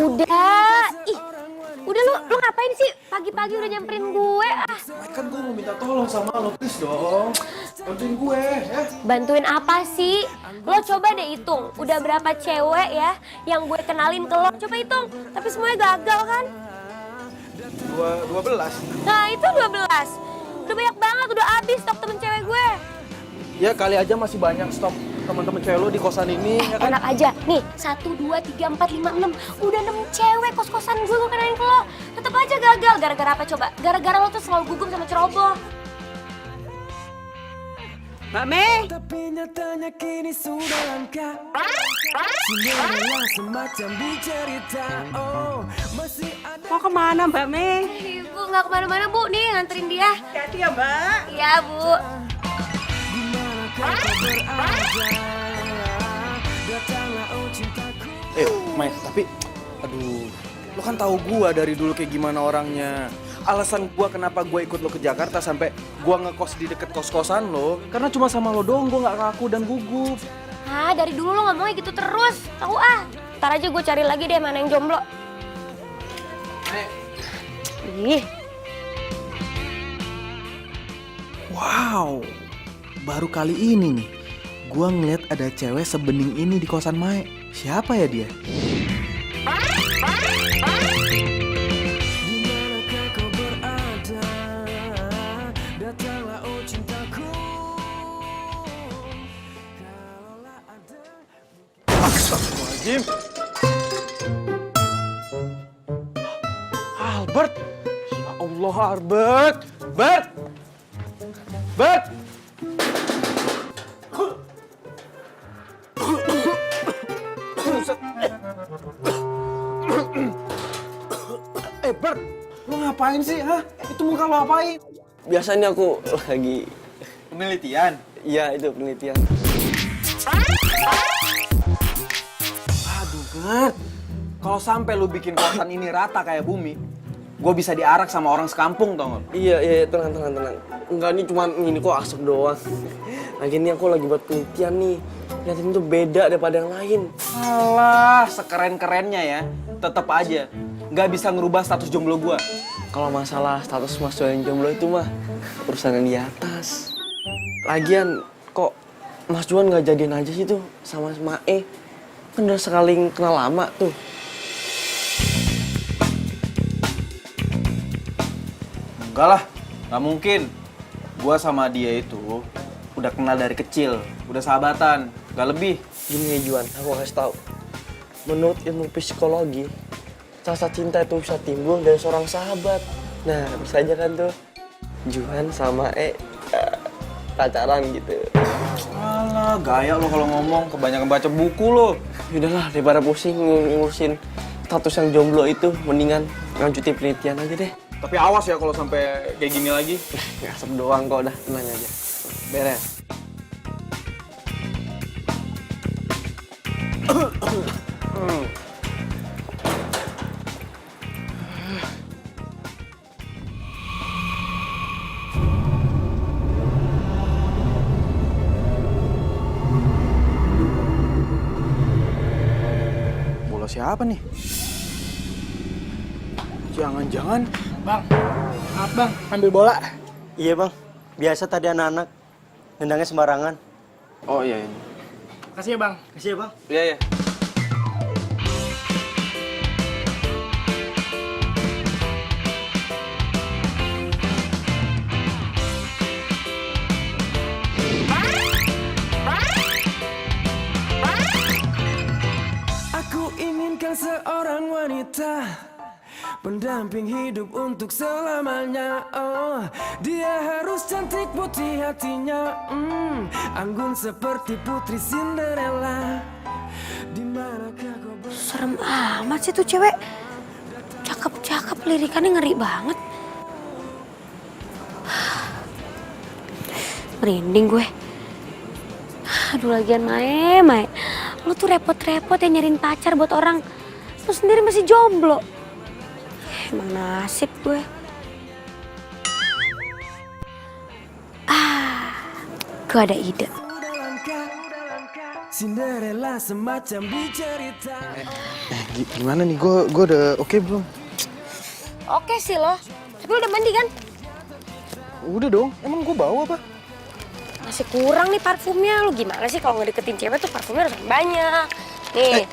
Udah, udah lu ngapain sih? Pagi-pagi udah nyamperin gue ah. Kan gue mau minta tolong sama lo, please dong. Bantuin gue, ya. Bantuin apa sih? Lo coba deh hitung, udah berapa cewek ya yang gue kenalin ke lo? Coba hitung, tapi semuanya gagal kan? 12. Nah itu 12. Udah banyak banget, udah habis stok temen cewek gue. Ya kali aja masih banyak stok teman-teman cewek lo di kosan ini, ya kan? Enak aja, nih 1, 2, 3, 4, 5, 6. Udah 6 cewek kos-kosan gue kenalin ke lo. Tetep aja gagal, gara-gara apa coba? Gara-gara lo tuh selalu gugup sama ceroboh. Mbak Mei. Tapi nyatanya kini sudah langka. Cinderella semacam dicerita. Oh, masih ada. Mau kemana Mbak Mei? Ibu nggak kemana-mana bu, nih nganterin dia. Hati-hati ya Mbak. Iya bu. Dimana kau berada? Datanglah oh cintaku. Mike, tapi aduh, lo kan tahu gua dari dulu kayak gimana orangnya. Alasan gua kenapa gua ikut lo ke Jakarta sampai gua ngekos di deket kos-kosan lo, karena cuma sama lo doang gua nggak kaku dan gugup. Ah dari dulu lo ngomongnya gitu terus, tahu ah. Ntar aja gue cari lagi deh mana yang jomblo. Ih. Wow, baru kali ini nih gua ngeliat ada cewek sebening ini di kosan Mae. Siapa ya dia? Dimanakah kau berada? Datanglah oh cintaku. Kalaulah ada. Astagfirullahaladzim. Albert. Ya Allah, Albert. Bert. Bert. Bert, lo ngapain sih, ha? Itu muka lo apain? Biasanya aku lagi... Penelitian? Iya, itu penelitian. Aduh, Bert. Kalau sampai lu bikin kosan ini rata kayak bumi, gue bisa diarak sama orang sekampung, tau gak? Iya, tenang. Enggak, ini cuma ini kok asap doang. Lagi ini aku lagi buat penelitian nih. Lihatin tuh beda daripada yang lain. Alah, sekeren-kerennya ya. Tetep aja, nggak bisa ngerubah status jomblo gue. Kalau masalah status Mas Juan jomblo itu mah urusan yang di atas. Lagian kok Mas Juan nggak jadian aja sih tuh sama Mae? Kan udah sekali kenal lama tuh. Enggak lah, nggak mungkin. Gue sama dia itu udah kenal dari kecil, udah sahabatan, nggak lebih. Gini ya Juan, aku kasih tahu. Menurut ilmu psikologi, rasa cinta itu bisa timbul dari seorang sahabat. Nah, bisa aja kan tuh Juan sama pacaran gitu. Alah, gaya lo kalau ngomong, kebanyakan baca buku lo. Yaudahlah, daripada pusing ngurusin status yang jomblo itu, mendingan lanjutin penelitian aja deh. Tapi awas ya kalau sampai kayak gini lagi. Ngasep doang kok, udah tenang aja. Beres. Bola siapa nih? Jangan-jangan Bang, maaf bang, ambil bola. Iya bang, biasa tadi anak-anak nendangnya sembarangan. Oh iya. Kasih ya bang. Kasih ya bang. Iya. Aku inginkan seorang wanita pendamping hidup untuk selamanya. Oh, dia harus cantik putih hatinya, anggun seperti putri Cinderella. Dimanakah kau Serem amat sih tuh cewek. Cakep-cakep, lirikannya ngeri banget. Merinding gue. Aduh lagian Mae. Lo tuh repot-repot ya nyariin pacar buat orang. Lo sendiri masih jomblo. Emang nasib gue. Gue ada ide. sudah langka? Cinderella semacam di cerita. Gimana nih? Gue udah oke belum? Oke sih lo, tapi lo udah mandi kan? Udah dong. Emang gue bawa apa? Masih kurang nih parfumnya. Lo gimana sih kalau ngedeketin cewek tuh parfumnya harus banyak. Nih.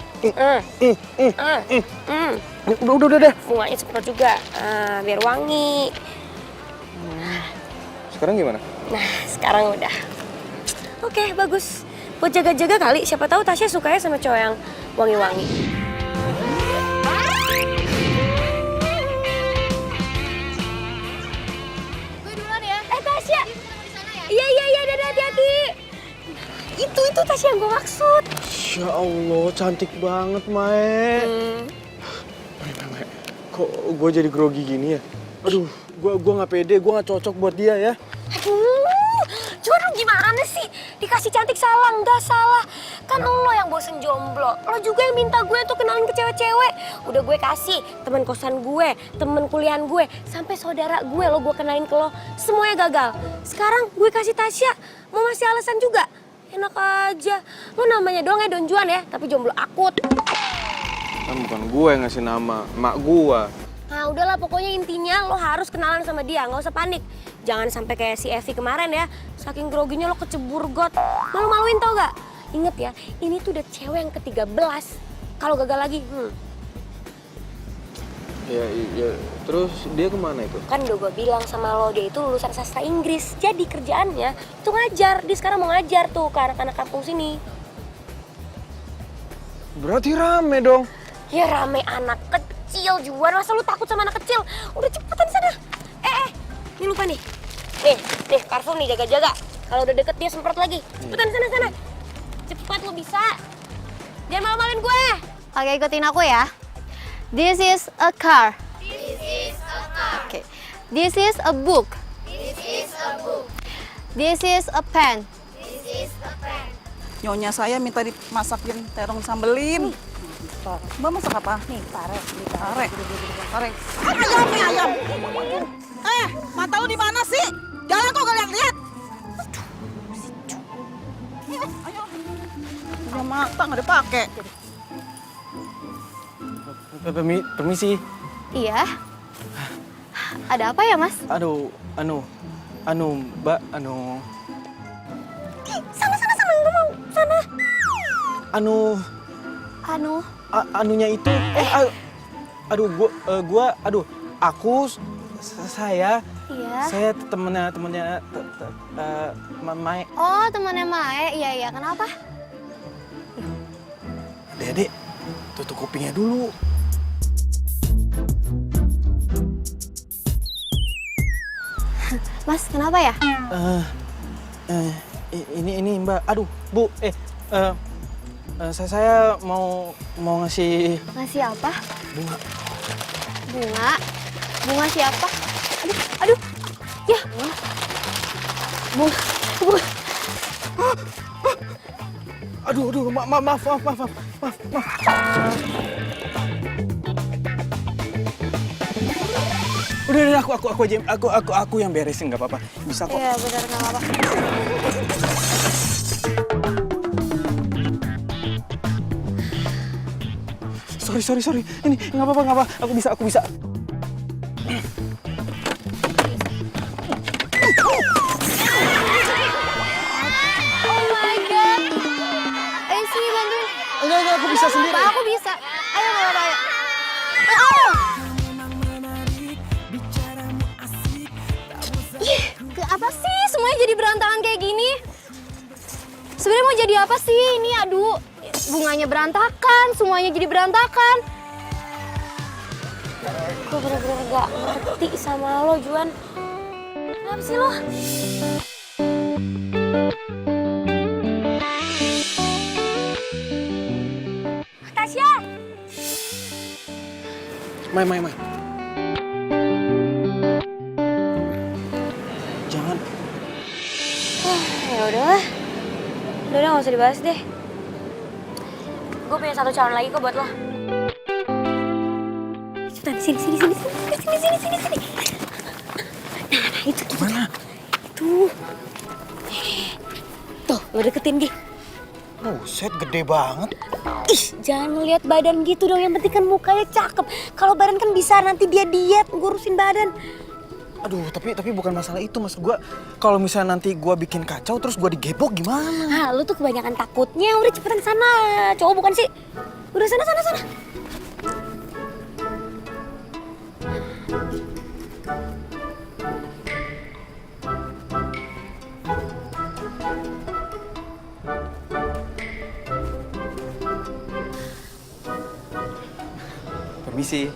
Udah. Bunganya semprot juga, biar wangi. Sekarang gimana? Nah, sekarang udah. Oke, bagus. Buat jaga-jaga kali, siapa tahu Tasya sukanya sama cowok yang wangi-wangi. Gue duluan ya. Tasya! Iya, dadah, hati-hati. Itu Tasya yang gue maksud. Ya Allah, cantik banget, Mae. Mae, kok gue jadi grogi gini ya? Aduh, gue nggak pede, gue nggak cocok buat dia ya. Aduh, cuman lu gimana sih? Dikasih cantik salah, nggak salah. Kan lo yang bosen jomblo. Lo juga yang minta gue tuh kenalin ke cewek-cewek. Udah gue kasih teman kosan gue, teman kuliahan gue, sampai saudara gue lo gue kenalin ke lo. Semuanya gagal. Sekarang gue kasih Tasya, mau masih alasan juga? Enak aja. Lo namanya doang ya Don Juan ya, tapi jomblo akut. Kan bukan gue yang ngasih nama, mak gue. Nah udahlah, pokoknya intinya lo harus kenalan sama dia, nggak usah panik. Jangan sampai kayak si Evi kemarin ya, saking groginya lo kecebur got. Malu-maluin tau gak? Ingat ya, ini tuh udah cewek yang ke-13. Kalau gagal lagi, Ya, terus dia kemana itu? Kan udah gue bilang sama lo, dia itu lulusan sastra Inggris. Jadi kerjaannya itu ngajar. Dia sekarang mau ngajar tuh ke anak-anak kampung sini. Berarti rame dong. Ya rame anak kecil, Juan. Masa lu takut sama anak kecil? Udah cepetan sana. Ini lupa nih. Nih, parfum nih, jaga-jaga. Kalau udah deket dia semprot lagi. Cepetan sana. Cepat lo bisa. Jangan malu-maluin gue. Oke, ikutin aku ya. This is a car. Okay. This is a book. This is a pen. Nyonya saya minta dimasakin terong sambelin. Mbak masak apa? Nih, pare. Pare. Ayam. Mata lu di mana sih? Jalan kok kalian lihat. Ayo. Udah mata nggak dipakai. Permisi. Iya. Ada apa ya, Mas? Aduh, Mbak, Sana, nggak mau. Sana. Anunya itu, saya Iya. temennya, Mae. Oh, temannya Mae. Iya. Kenapa? Dede, tutup kupingnya dulu. Mas, kenapa ya? Ini Mbak, Bu, saya mau ngasih Ngasih apa? bunga. Bunga? Bunga siapa? Aduh. Ya. Bunga. Aduh, maaf. Udah, aku aja, aku yang beresin, nggak apa-apa. Bisa kok. Iya, benar, nggak apa-apa. Sorry. Ini nggak apa-apa. Aku bisa. Oh my God. Ayo sini bantuin. Enggak, aku bisa sendiri. Pak, aku bisa. Ayo, nggak apa-apa, ayo. Oh! Apa sih semuanya jadi berantakan kayak gini? Sebenarnya mau jadi apa sih ini? Aduh, bunganya berantakan, semuanya jadi berantakan. Gue bener-bener gak ngerti sama lo, Juan. Kenapa sih lo? Tasya! Mai. Jangan. Ya udahlah. Udah gak usah dibahas deh. Gue punya satu calon lagi kok buat lo. Cepetan, sini. Nah, itu gimana? Tuh, lo deketin Gi. Buset, gede banget. Ih, jangan ngeliat badan gitu dong. Yang penting kan mukanya cakep. Kalau badan kan bisa nanti dia diet ngurusin badan. Aduh, tapi bukan masalah itu, maksud gue. Kalau misalnya nanti gue bikin kacau terus gue digebok gimana? Ah, lu tuh kebanyakan takutnya. Udah cepetan sana. Cowok bukan sih? Udah sana. Permisi.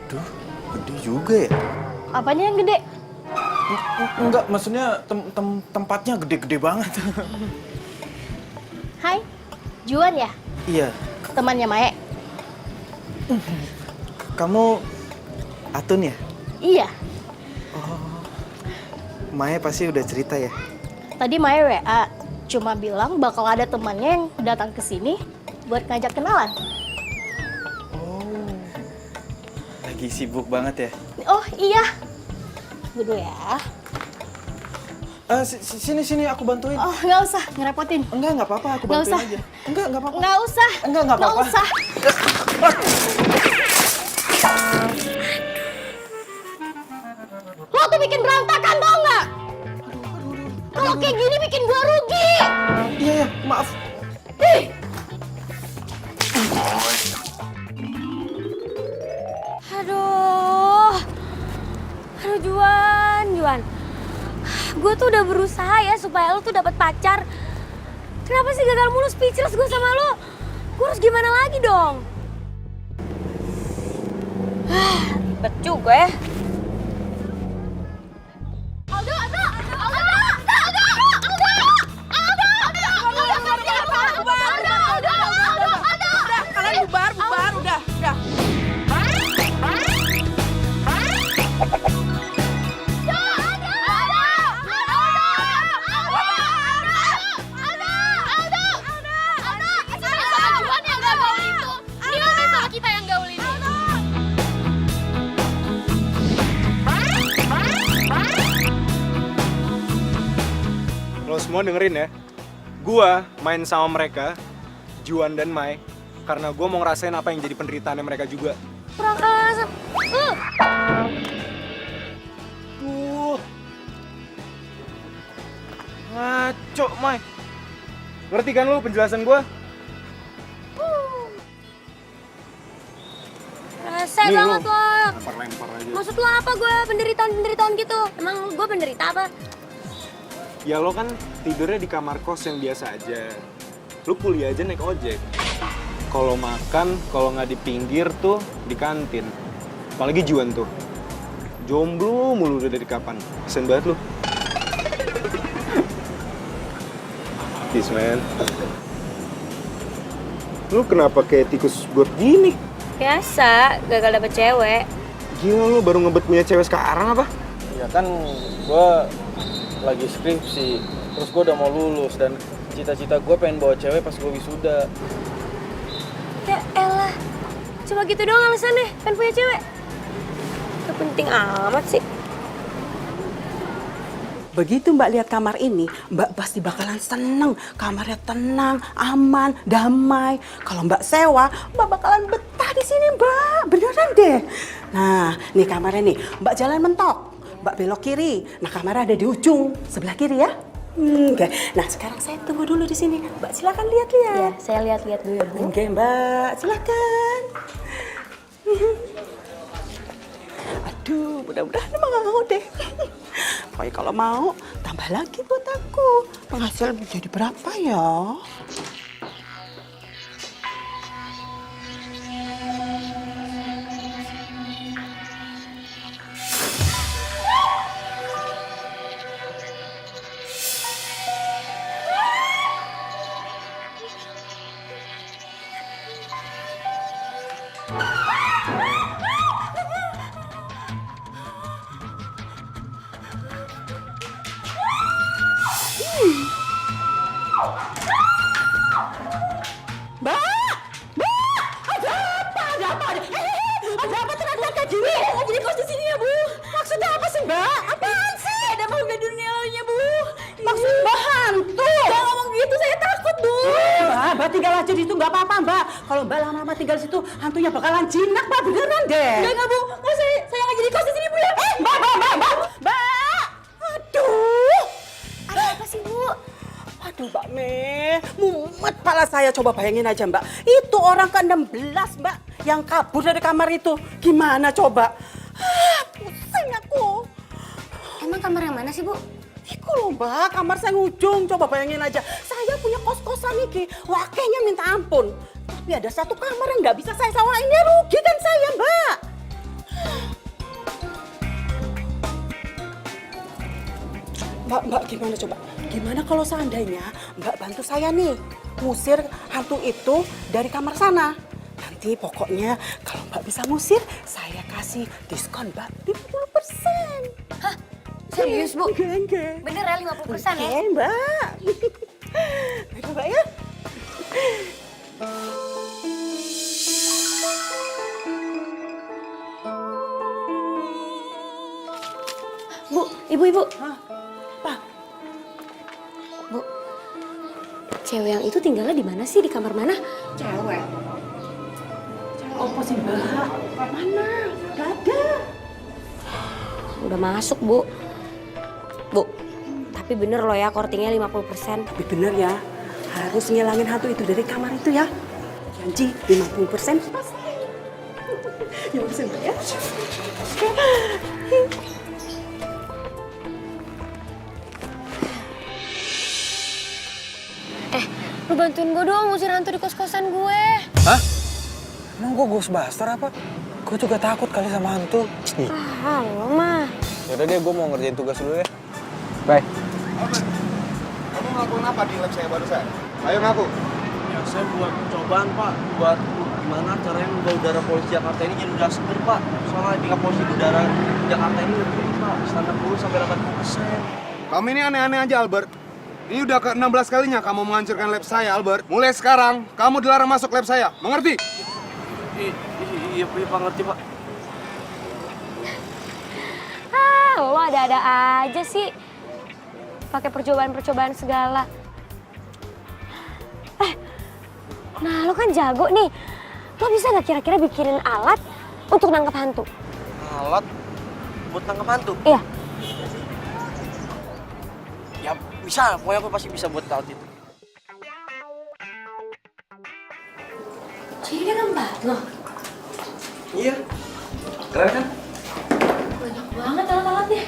Duh, gede juga ya? Apanya yang gede? Enggak, maksudnya tempatnya gede-gede banget. Hai, Juan ya? Iya, Temannya Mae? kamu Atun ya? Iya. Maya pasti udah cerita ya? Tadi Mae WA, cuma bilang bakal ada temannya yang datang ke sini buat ngajak kenalan. Lagi sibuk banget ya? Oh iya. Dulu ya. Sini aku bantuin. Oh nggak usah, ngerepotin. Nggak apa-apa, aku Nggak bantuin usah. aja. Nggak apa-apa. Nggak usah. Nggak apa-apa. usah. Lo tuh bikin berantakan tau nggak? Kalau kayak gini bikin gua rugi. Iya, maaf. Ih. Aduh Juan. Gue tuh udah berusaha ya supaya lo tuh dapat pacar. Kenapa sih gagal mulu, speechless gue sama lo? Gue harus gimana lagi dong? Ribet juga ya. Kalian bubar, udah. Lo semua dengerin ya, gua main sama mereka, Juan dan Mai, karena gua mau ngerasain apa yang jadi penderitaannya mereka juga. Kurang asam. Ngaco, Mai. Ngerti kan lo penjelasan gua? Rese Nih, banget lo. lo. Lempar aja. Maksud lo apa gue penderitaan gitu? Emang gue penderita apa? Ya lo kan tidurnya di kamar kos yang biasa aja. Lo kuliah aja naik ojek. Kalau makan, kalau nggak di pinggir tuh di kantin. Apalagi Juan tuh. Jomblo mulu udah dari kapan. Kesian banget lo. Peace, man. Lu kenapa kayak tikus got gini? Biasa, gagal dapet cewek. Gila lu baru ngebet punya cewek sekarang apa? Ya kan gue lagi skripsi, terus gue udah mau lulus dan cita-cita gue pengen bawa cewek pas gue wisuda. Ya elah, cuma gitu doang alasannya, pengen punya cewek. Gak penting amat sih. Begitu Mbak lihat kamar ini, Mbak pasti bakalan seneng. Kamarnya tenang, aman, damai. Kalau Mbak sewa, Mbak bakalan betah di sini, Mbak. Beneran deh. Nah, nih kamarnya nih. Mbak jalan mentok. Mbak belok kiri. Nah, kamarnya ada di ujung sebelah kiri ya. Oke. Nah, sekarang saya tunggu dulu di sini. Mbak silakan lihat-lihat. Ya, saya lihat-lihat dulu. Oke, Mbak. Silakan. Aduh, mudah-mudahan mau deh. Pokoknya kalau mau, tambah lagi buat aku. Penghasilan jadi berapa ya? Ada apa teriak-teriak kayak gini? Jadi kos di sini ya, Bu. Maksudnya apa sih, Mbak? Apaan sih? Ada makhluk dari dunianya, Bu. Maksud Mbak hantu? Jangan ngomong Mbak tinggal aja di situ nggak apa-apa Mbak. Kalau Mbak lama-lama tinggal di situ, hantunya bakalan jinak Mbak, beneran deh. Enggak Bu, nggak saya nggak jadi kos di sini Bu ya. Mbak. Aduh. Ada apa sih, Bu? Aduh Mbak Me, mumet pala saya. Coba bayangin aja Mbak, itu orang ke-16 Mbak yang kabur dari kamar itu. Gimana coba? Pusing aku. Emang kamar yang mana sih, Bu? Iku loh Mbak, kamar saya ngujung. Coba bayangin aja, saya punya kos-kosan iki, wakenya minta ampun. Tapi ada satu kamar yang nggak bisa saya sewain, ya rugi kan saya Mbak. Mbak gimana coba? Gimana kalau seandainya Mbak bantu saya nih, ngusir hantu itu dari kamar sana. Nanti pokoknya kalau Mbak bisa ngusir, saya kasih diskon Mbak 50%. Hah? Serius, Bu? Enggak. Bener ya 50% ya? Oke, Mbak. Baik, Mbak ya. Bu, ibu-ibu. Pak, Bu, cewek yang itu tinggalnya di mana sih? Di kamar mana? cewek. Cewek apa sih, Mbak? Mana? Gak ada. Udah masuk, Bu. Bu, tapi bener loh ya kortingnya 50%. Tapi bener ya, harus ngilangin hantu itu dari kamar itu ya. Janji 50% pasti. Ya udah Mbak ya. Lu bantuin gue dong ngusir hantu di kos-kosan gue. Hah? Emang gue Ghostbuster apa? Gue juga takut kali sama hantu. Halo, mah. Yaudah deh, gue mau ngerjain tugas dulu ya. Bye. Kamu ngelakuin apa di lab saya barusan? Ayo ngaku. Ya saya buat cobaan Pak, buat gimana caranya membawa udara polisi Jakarta ini jadi udara seger Pak. Soalnya tingkat polisi udara Jakarta ini lebih tinggi Pak, standar 10 sampai 80%. Kamu ini aneh-aneh aja, Albert. Ini udah ke-16 kalinya kamu menghancurkan lab saya, Albert. Mulai sekarang, kamu dilarang masuk lab saya. Mengerti? Iya Pak, ngerti Pak. Lo ada-ada aja sih. Pakai percobaan-percobaan segala. Nah lo kan jago nih. Lo bisa gak kira-kira bikinin alat untuk nangkep hantu? Alat buat nangkep hantu? Iya. Ya bisa, pokoknya aku pasti bisa buat alat itu. Jadi dia gambar loh. Iya, keren kan? Banyak banget alat-alatnya.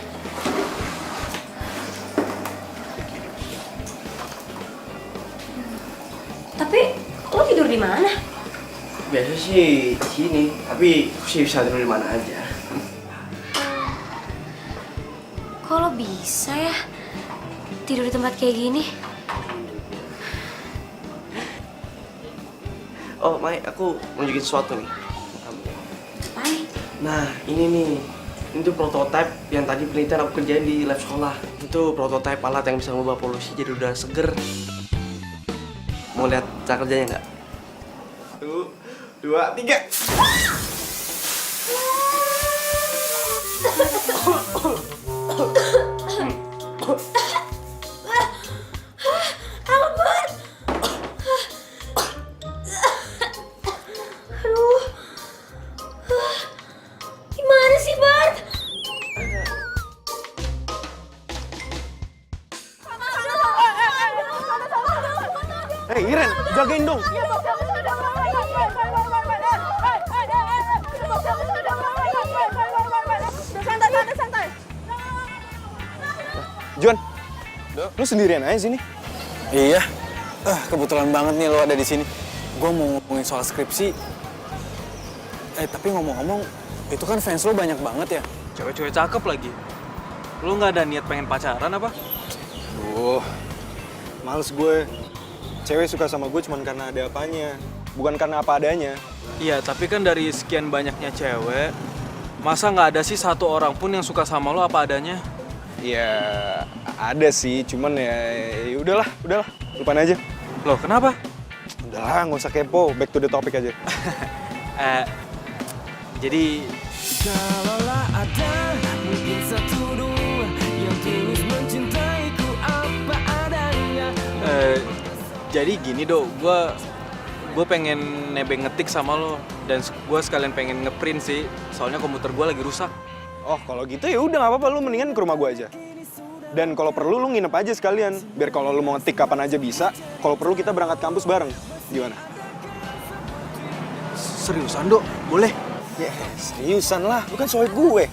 Tapi lo tidur di mana? Biasa sih di sini, tapi aku sih bisa tidur di mana aja. Kok lo bisa ya tidur di tempat kayak gini? Oh, Mai, aku mau nunjukin sesuatu nih. Apaan? Nah, ini nih. Ini tuh prototipe yang tadi penelitian aku kerjain di lab sekolah. Itu prototipe alat yang bisa mengubah polusi jadi udara seger. Mau lihat cara kerjanya nggak? 1, 2, 3. Albert! Aduh. Gimana sih, Bart? Hei, Iren, jagain dong. Santai. Juan, lu sendirian aja sini? Iya. Kebetulan banget nih lo ada di sini. Gue mau ngomongin soal skripsi. Tapi ngomong-ngomong, itu kan fans lo banyak banget ya? Cewek-cewek cakep lagi. Lo nggak ada niat pengen pacaran apa? Males gue. Cewek suka sama gue cuma karena ada apanya, bukan karena apa adanya. Iya, tapi kan dari sekian banyaknya cewek, masa nggak ada sih satu orang pun yang suka sama lo apa adanya? Ya, ada sih, cuman ya udahlah, lupain aja. Loh, kenapa? Udahlah, nggak usah kepo, back to the topic aja. Jadi Kalaulah ada mungkin satu dua yang tulus mencintaiku apa adanya. Jadi gini Do, gue pengen nebeng ngetik sama lo dan gue sekalian pengen ngeprint sih, soalnya komputer gue lagi rusak. Oh, kalau gitu ya udah nggak apa-apa, lu mendingan ke rumah gua aja. Dan kalau perlu lu nginep aja sekalian, biar kalau lu mau ngetik kapan aja bisa. Kalau perlu kita berangkat kampus bareng. Gimana? Seriusan Do, boleh? Ya, seriusan lah, lu kan sohib gue.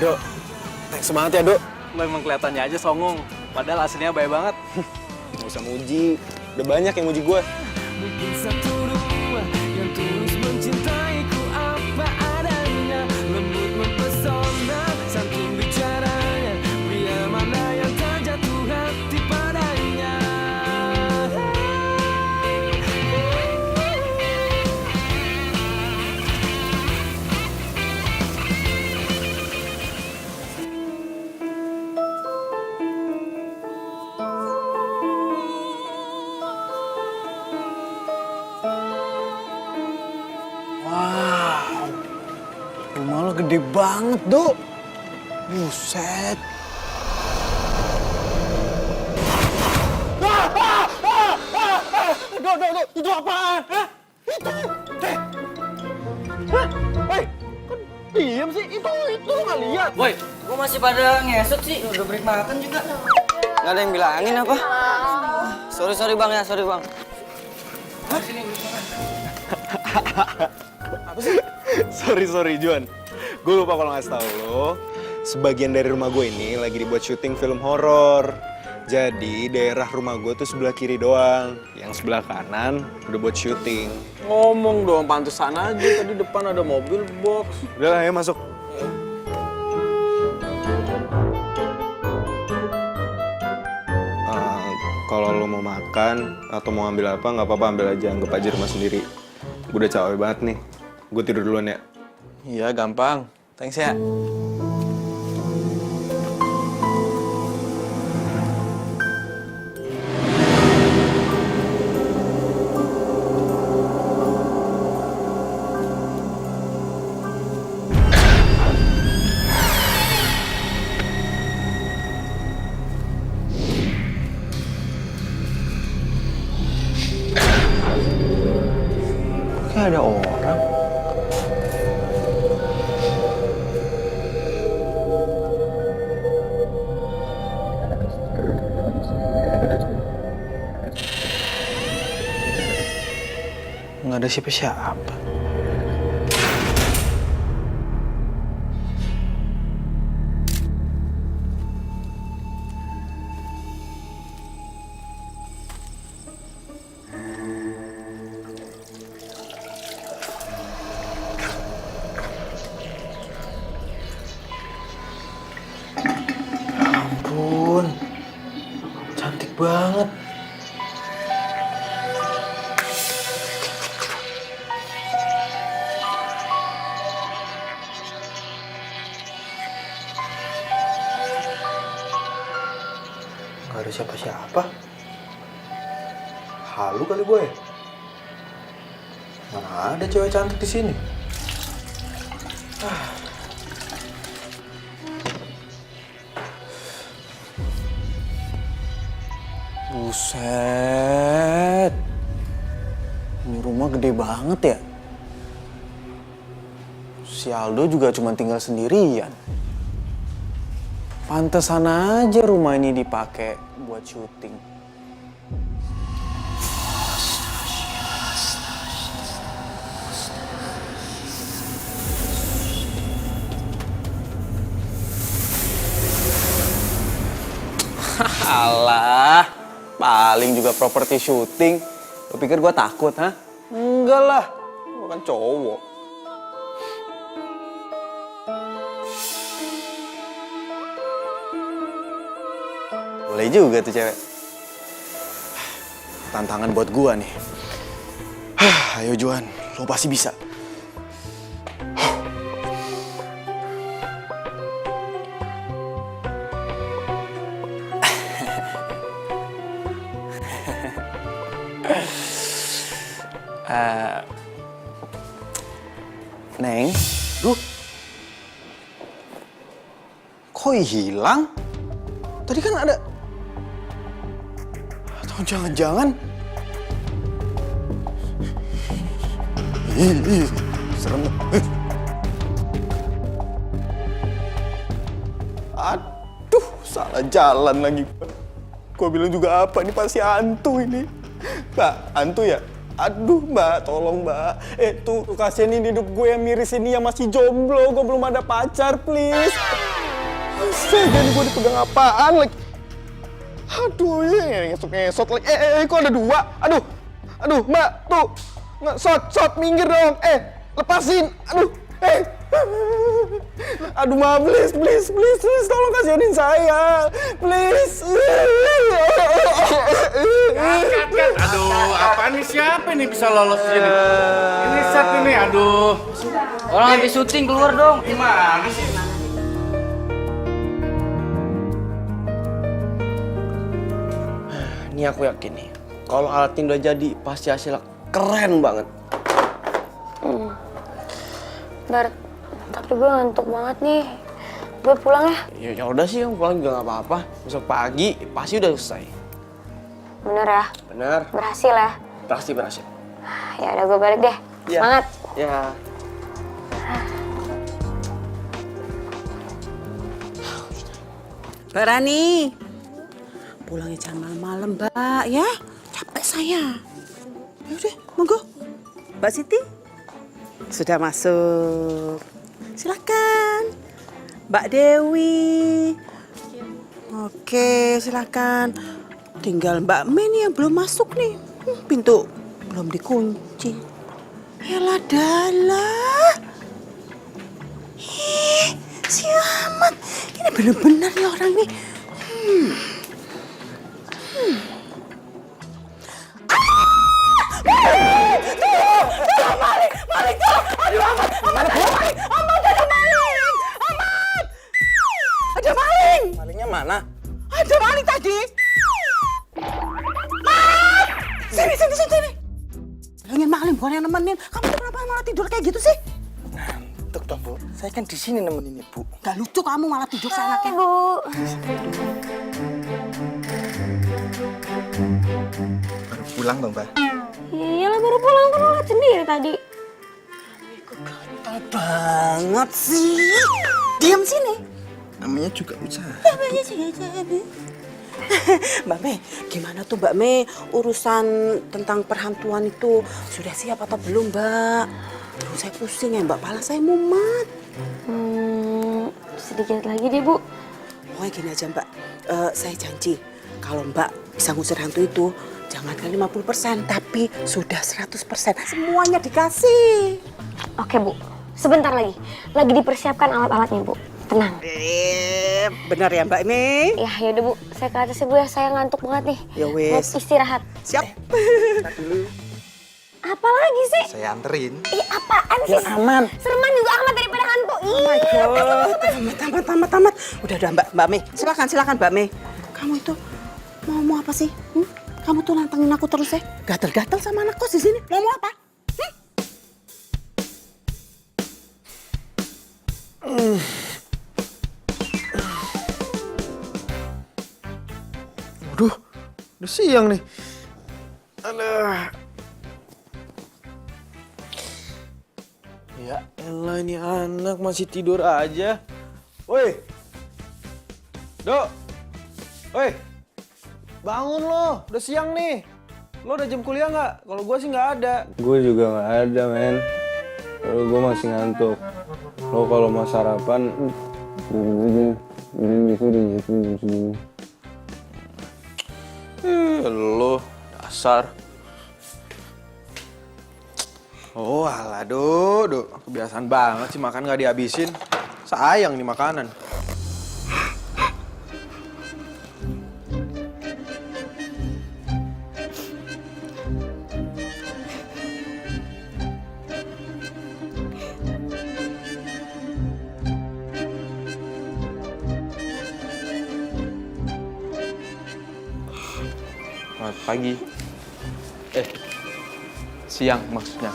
Do, thanks banget ya Do. Lo emang kelihatannya aja songong, padahal aslinya baik banget. Nggak usah muji, udah banyak yang muji gue. Mungkin satu dua yang tulus mencintaiku apa adanya, lembut mempesona santun bicaranya, pria mana yang tak jatuh hati padanya. Wow, rumah lo gede banget, Do. Buset. Do, itu apaan? Hah? Itu, Hah? Woi, kan diem sih? Itu lo nggak lihat? Woi, Kok masih pada ngesot sih? Udah break makan juga. Nggak ada yang bilangin apa? Sorry bang ya, sorry bang. Sorry Juan. Gue lupa kalau ngasih tahu lo. Sebagian dari rumah gue ini lagi dibuat syuting film horor. Jadi daerah rumah gue tuh sebelah kiri doang. Yang sebelah kanan udah buat syuting. ngomong dong, pantesan aja tadi depan ada mobil box. Udah lah ya masuk. Kalau lo mau makan atau mau ambil apa nggak apa-apa, ambil aja, anggap aja rumah sendiri. Gue udah capek banget nih. Gue tidur duluan ya. Iya, gampang. Thanks ya. Kayak ada orang. Nggak ada siapa-siapa. Ampun, cantik banget. Gak ada siapa-siapa. Halu kali gue. Mana ada cewek cantik di sini? Buset. Ini rumah gede banget ya. Si Aldo juga cuma tinggal sendirian. Pantesan aja rumah ini dipakai buat syuting. Alah, paling juga properti syuting. Lo pikir gue takut, ha? Enggak lah, gue kan cowok. Boleh juga tuh cewek. Tantangan buat gua nih. Ayo Juan, lo pasti bisa. Neng, kok hilang? Tadi kan ada. Oh, jangan-jangan. Serem. Aduh, salah jalan lagi. Gua bilang juga apa, ini pasti hantu ini. Mbak, hantu ya? Aduh, Mbak, tolong, Mbak. Tuh kasihin hidup gue yang miris ini yang masih jomblo. Gue belum ada pacar, please. Astaga, ini gue dipegang apaan lagi? Aduh, ini ngesot lagi. Kok ada dua? Aduh, Mbak, tuh. Shot, minggir dong. Lepasin. Aduh, Mbak, please, tolong kasihanin saya. Please. Kat. Aduh, apaan nih, siapa nih bisa lolos sini? Ini set ini, aduh. Orang lagi syuting, keluar dong. Gimana sih? Ini aku yakin nih, kalau alat ini udah jadi, pasti hasilnya keren banget. Bar, tapi gue ngantuk banget nih. Gue pulang ya. Ya udah sih, pulang juga nggak apa-apa. Besok pagi pasti udah selesai. Bener ya? Bener. Berhasil ya? Pasti berhasil. Ya udah gue balik deh. Ya. Semangat. Ya. Mbak Rani, pulangnya jangan malam-malam, Mbak, ya. Capek saya. Yaudah, monggo. Mbak Siti, sudah masuk. Silakan. Mbak Dewi. Oke, silakan. Tinggal Mbak Mei nih yang belum masuk nih. Pintu belum dikunci. Yalah dalah. Si Ahmad. Ini bener-bener nih orang nih. Ada maling! Malingnya mana? Ada maling tadi! Sini! Bilangin maling, bukan yang nemenin. Kamu tuh kenapa malah tidur kayak gitu sih? Ngantuk toh, Bu. Saya kan di sini nemenin Ibu. Gak lucu kamu malah tidur seenaknya. Bu. Baru pulang dong, Mbak. Iyalah baru pulang, kan lo liat sendiri tadi. Gatel banget sih. Diam sini. Namanya juga usaha. Mbak Mei, gimana tuh Mbak Mei urusan tentang perhantuan itu? Sudah siap atau belum, Mbak? Aduh, saya pusing ya, Mbak. Pala saya mumet. Sedikit lagi deh, Bu. Pokoknya gini aja, Mbak. Saya janji, kalau Mbak bisa ngusir hantu itu, jangankan 50%, tapi sudah 100%. Semuanya dikasih. Oke, Bu. Sebentar lagi. Lagi dipersiapkan alat-alatnya, Bu. Tenang. Benar ya, Mbak Mei? Ya, yaudah, Bu. Saya ke atas ya, Bu, ya. Saya ngantuk banget nih. Ya wes. Mau istirahat. Siap. Apa lagi sih? Saya anterin. Apaan sih? Aman. Sereman juga amat daripada hantu. Tamat. Udah, Mbak Mei. Silakan Mbak Mei. Kamu itu mau apa sih? Kamu tuh nantangin aku terus ya? Gatel-gatel sama anak kos di sini. Mau apa? Waduh, udah siang nih. Aduh. Ya elah, ini anak masih tidur aja. Woi. Dok. Woi. Bangun lo, udah siang nih. Lo udah jam kuliah nggak? Kalau gue sih nggak ada. Gue juga nggak ada, men. Kalau gue masih ngantuk. Lo kalau mau sarapan, Lo dasar. Oh alah, Dok. Kebiasaan banget sih makan nggak dihabisin. Sayang nih makanan. selamat pagi. Siang maksudnya.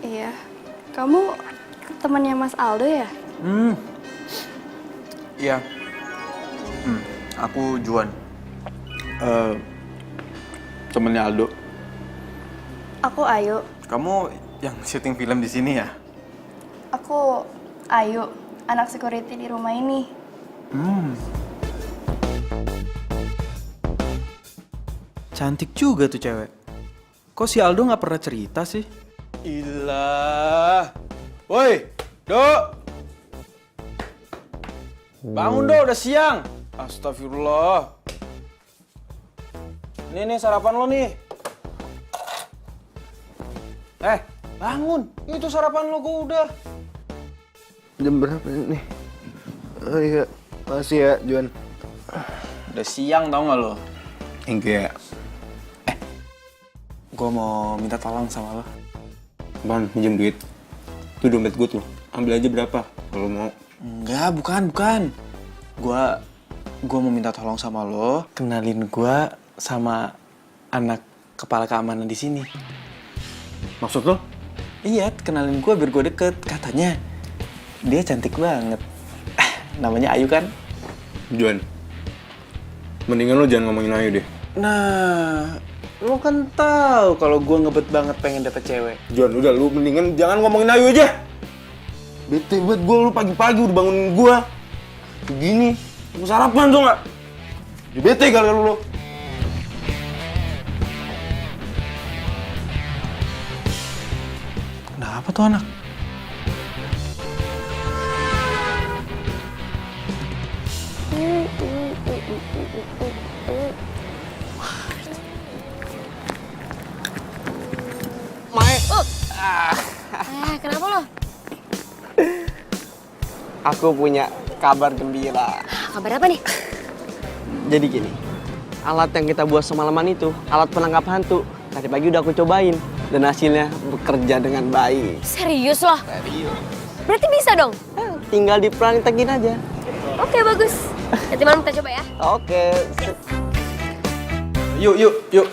Iya. Kamu temannya Mas Aldo ya? Iya. Aku Juan. Temennya Aldo. Aku Ayu. Kamu yang syuting film di sini ya? Aku Ayu, anak security di rumah ini. Cantik juga tuh cewek. Kok si Aldo nggak pernah cerita sih? Ilah. Woi, Do. Bangun Do, udah siang. Astagfirullah. Nih sarapan lo nih. Bangun. Itu sarapan lo gua udah. Jam berapa nih? Oh iya, makasih ya, Juan. Udah siang tau gak lo? Enggak. Gua mau minta tolong sama lo. Bang, minjem duit. Itu dompet gue tuh. Ambil aja berapa kalau mau. Enggak, bukan. Gua mau minta tolong sama lo, kenalin gua sama anak kepala keamanan di sini. Maksud lo? Iya, kenalin gua biar gua deket. Katanya dia cantik banget. Namanya Ayu kan? Juan, mendingan lo jangan ngomongin Ayu deh. Nah, lo kan tahu kalau gua ngebet banget pengen dapet cewek. Juan, udah lu mendingan jangan ngomongin Ayu aja. Bete banget gue, lu pagi-pagi udah bangunin gue. Begini, mau sarapan tuh nggak? Jadi bete kali lu. Kenapa tuh anak? Kenapa lo? Aku punya kabar gembira. Kabar apa nih? Jadi gini, alat yang kita buat semalaman itu, alat penangkap hantu. Tadi pagi udah aku cobain, dan hasilnya bekerja dengan baik. Serius loh? Berarti bisa dong? Tinggal dipraktekin aja. Oke, bagus. Nanti malam kita coba ya. Oke. Yuk.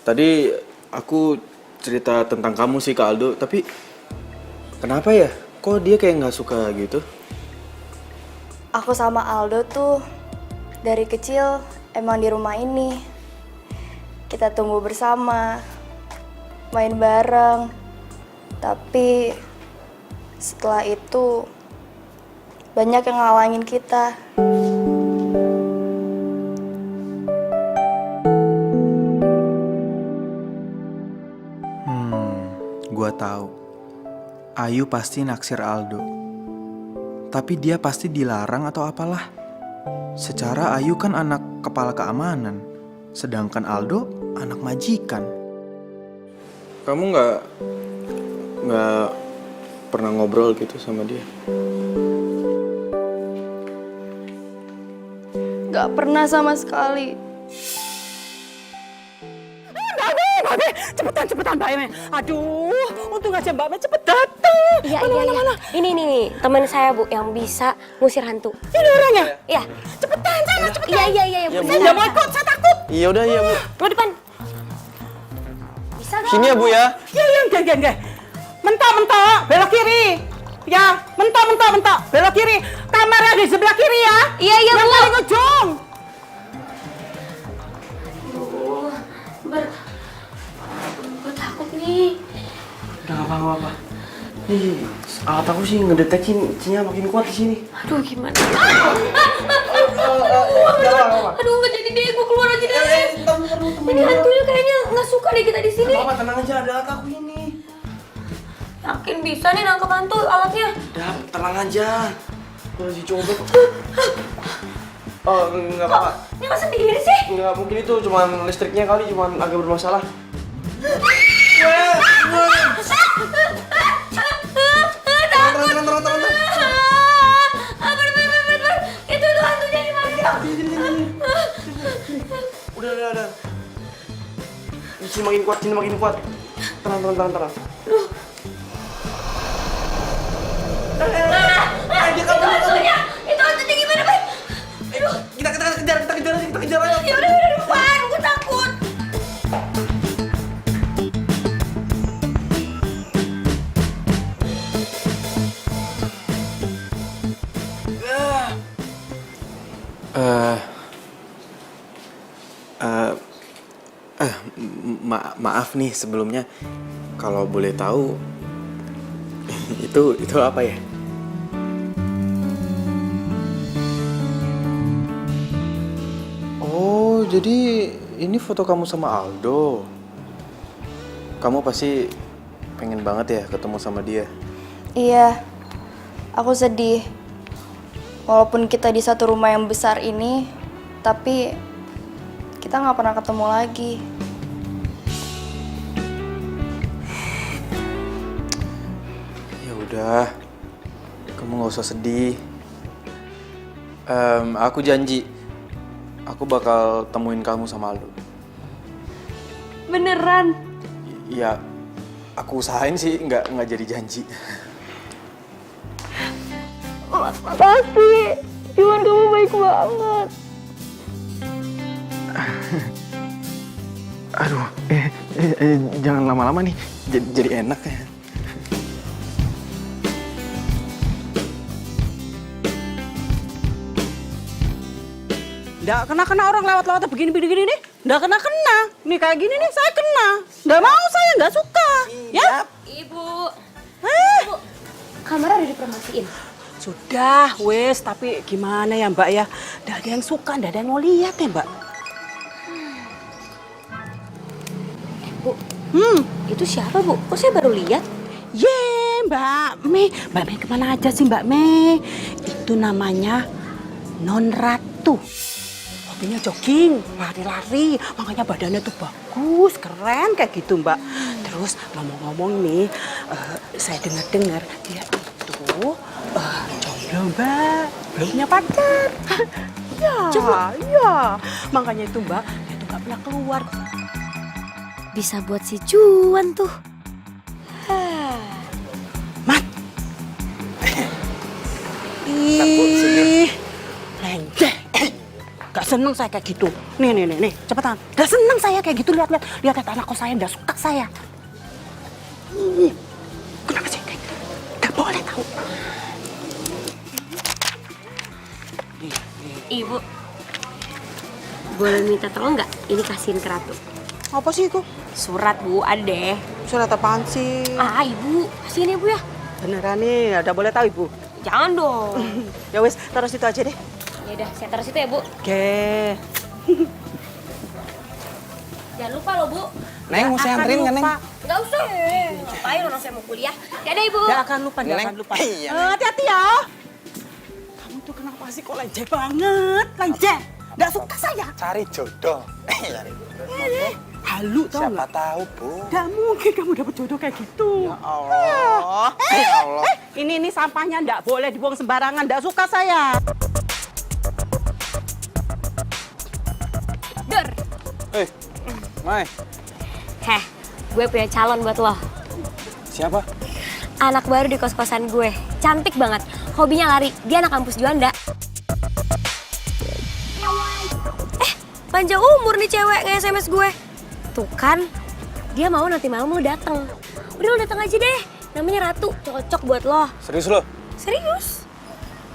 Tadi aku cerita tentang kamu sih ke Aldo, tapi kenapa ya? Kok dia kayak nggak suka gitu? Aku sama Aldo tuh dari kecil emang di rumah ini. Kita tumbuh bersama, main bareng. Tapi setelah itu banyak yang ngalangin kita. Gua tahu. Ayu pasti naksir Aldo. Tapi dia pasti dilarang atau apalah. Secara Ayu kan anak kepala keamanan, sedangkan Aldo anak majikan. Kamu nggak pernah ngobrol gitu sama dia? Gak pernah sama sekali. Cepetan Mbak Eme. Aduh, untung aja Mbak Eme cepet dateng. Iya. Ini nih, teman saya Bu yang bisa ngusir hantu. Ini orangnya. Iya. Cepetan, sana cepetan. Iya, Bu. Saya nggak mau ikut, saya takut. Iya udah ya Bu. Lo depan. Bisa gak? Sini ya Bu ya. Iya, enggak. Mentok, belok kiri. Ya, mentok, belok kiri. Kamarnya di sebelah kiri ya. Iya, Yang Bu. paling ujung. Gue takut nih. Udah nggak apa-apa. Nih, alat aku sih ngedeteksinya makin kuat di sini. Aduh, gimana? Aduh, nggak jadi deh. Gue keluar aja deh. Ini hantunya kayaknya nggak suka deh kita di sini. Apa tenang aja, ada alat aku ini. Yakin bisa nih nangkep hantu alatnya? Udah, tenang aja. Gue lagi coba kok. Oh, nggak apa-apa. Nyala sendiri sih. Nggak mungkin itu, cuman listriknya kali, cuman agak bermasalah. Itu hantunya di mana? Udah. Sini makin kuat. Tenang. Itu hantunya gimana, Bay? Kita kejar aja. Ya udah depan, gue takut. Maaf nih sebelumnya, kalau boleh tahu itu apa ya? Oh, jadi ini foto kamu sama Aldo. Kamu pasti pengen banget ya ketemu sama dia. Iya, aku sedih. Walaupun kita di satu rumah yang besar ini, tapi kita nggak pernah ketemu lagi. Ya udah, kamu nggak usah sedih. Aku janji, aku bakal temuin kamu sama Aldo. Beneran? Ya, aku usahain sih nggak jadi janji. Makasih, Juan kamu baik banget. Aduh, jangan lama-lama nih, jadi enak ya. Nggak kena-kena orang lewat-lewat begini-begini nih. Nggak kena-kena. Nih kayak gini nih saya kena. Nggak mau saya, nggak suka. Ya? Ibu. Ibu. Kamar udah dipromosiin. Sudah, wes. Tapi gimana ya Mbak ya? Nggak ada yang suka, nggak ada yang mau lihat ya Mbak. Bu, itu siapa Bu? Kok saya baru lihat? Ye, Mbak Mei. Mbak Mei kemana aja sih Mbak Mei? Itu namanya Non Ratu. Hobinya jogging, lari-lari. Makanya badannya tuh bagus, keren kayak gitu Mbak. Terus ngomong-ngomong nih, saya dengar-dengar dia itu jomblo Mbak. Belum punya pacar. Ya. Makanya itu Mbak, dia tuh gak pernah keluar. Bisa buat si Juan tuh. Mat. Ih, lenjeh. Gak seneng saya kayak gitu. Nih, cepetan. Gak seneng saya kayak gitu. Lihat anak kos saya, gak suka saya. Kenapa sih kayak gitu? Gak boleh tahu. Ibu, boleh minta tolong nggak? Ini kasihin ke Ratu. Apa sih itu? Surat Bu, ada deh. Surat apaan sih? Ibu, kasihin ya Bu ya. Beneran nih, udah boleh tahu Ibu. Jangan dong. Ya wes, taruh situ aja deh. Ya udah, saya taruh situ ya Bu. Oke. Jangan lupa loh Bu. Neng, mau saya anterin nggak Neng? Nggak usah. Ngapain orang saya mau kuliah? Dadah Ibu. Gak akan lupa. Hati-hati ya. Kamu tuh kenapa sih kok lenjeh banget? Lenjeh. Gak suka saya. Cari jodoh. Halu tau Siapa nggak? tahu, Bu. Gak mungkin kamu dapet jodoh kayak gitu. Ya Allah. Ya Allah. Ini sampahnya nggak boleh dibuang sembarangan. Nggak suka saya. Dur. Mai. Heh, gue punya calon buat lo. Siapa? Anak baru di kos-kosan gue. Cantik banget. Hobinya lari. Dia anak kampus Juanda. Panjang umur nih cewek nge-SMS gue. Tuh kan, dia mau nanti malam lo dateng. Udah lo dateng aja deh. Namanya Ratu, cocok buat lo. Serius lo? Serius?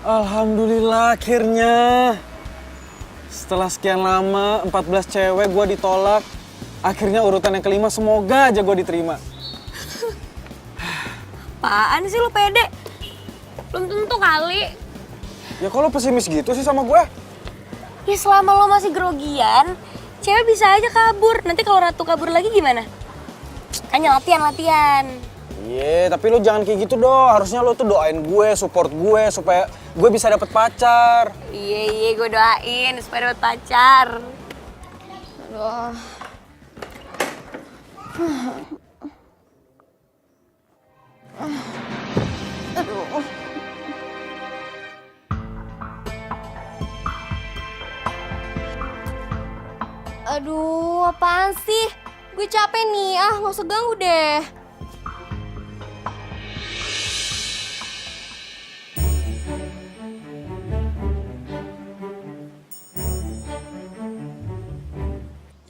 Alhamdulillah akhirnya. Setelah sekian lama, 14 cewek gue ditolak. Akhirnya urutan yang kelima, semoga aja gue diterima. Apaan sih lo pede? Belum tentu kali. Ya kok lo pesimis gitu sih sama gue? Ya selama lo masih grogian, cewek bisa aja kabur. Nanti kalau Ratu kabur lagi gimana? Kan latihan. Iya, tapi lo jangan kayak gitu dong. Harusnya lo tuh doain gue, support gue, supaya gue bisa dapet pacar. Iya, gue doain supaya dapet pacar. Aduh. Aduh. Aduh, apaan sih? Gue capek nih, nggak usah ganggu deh.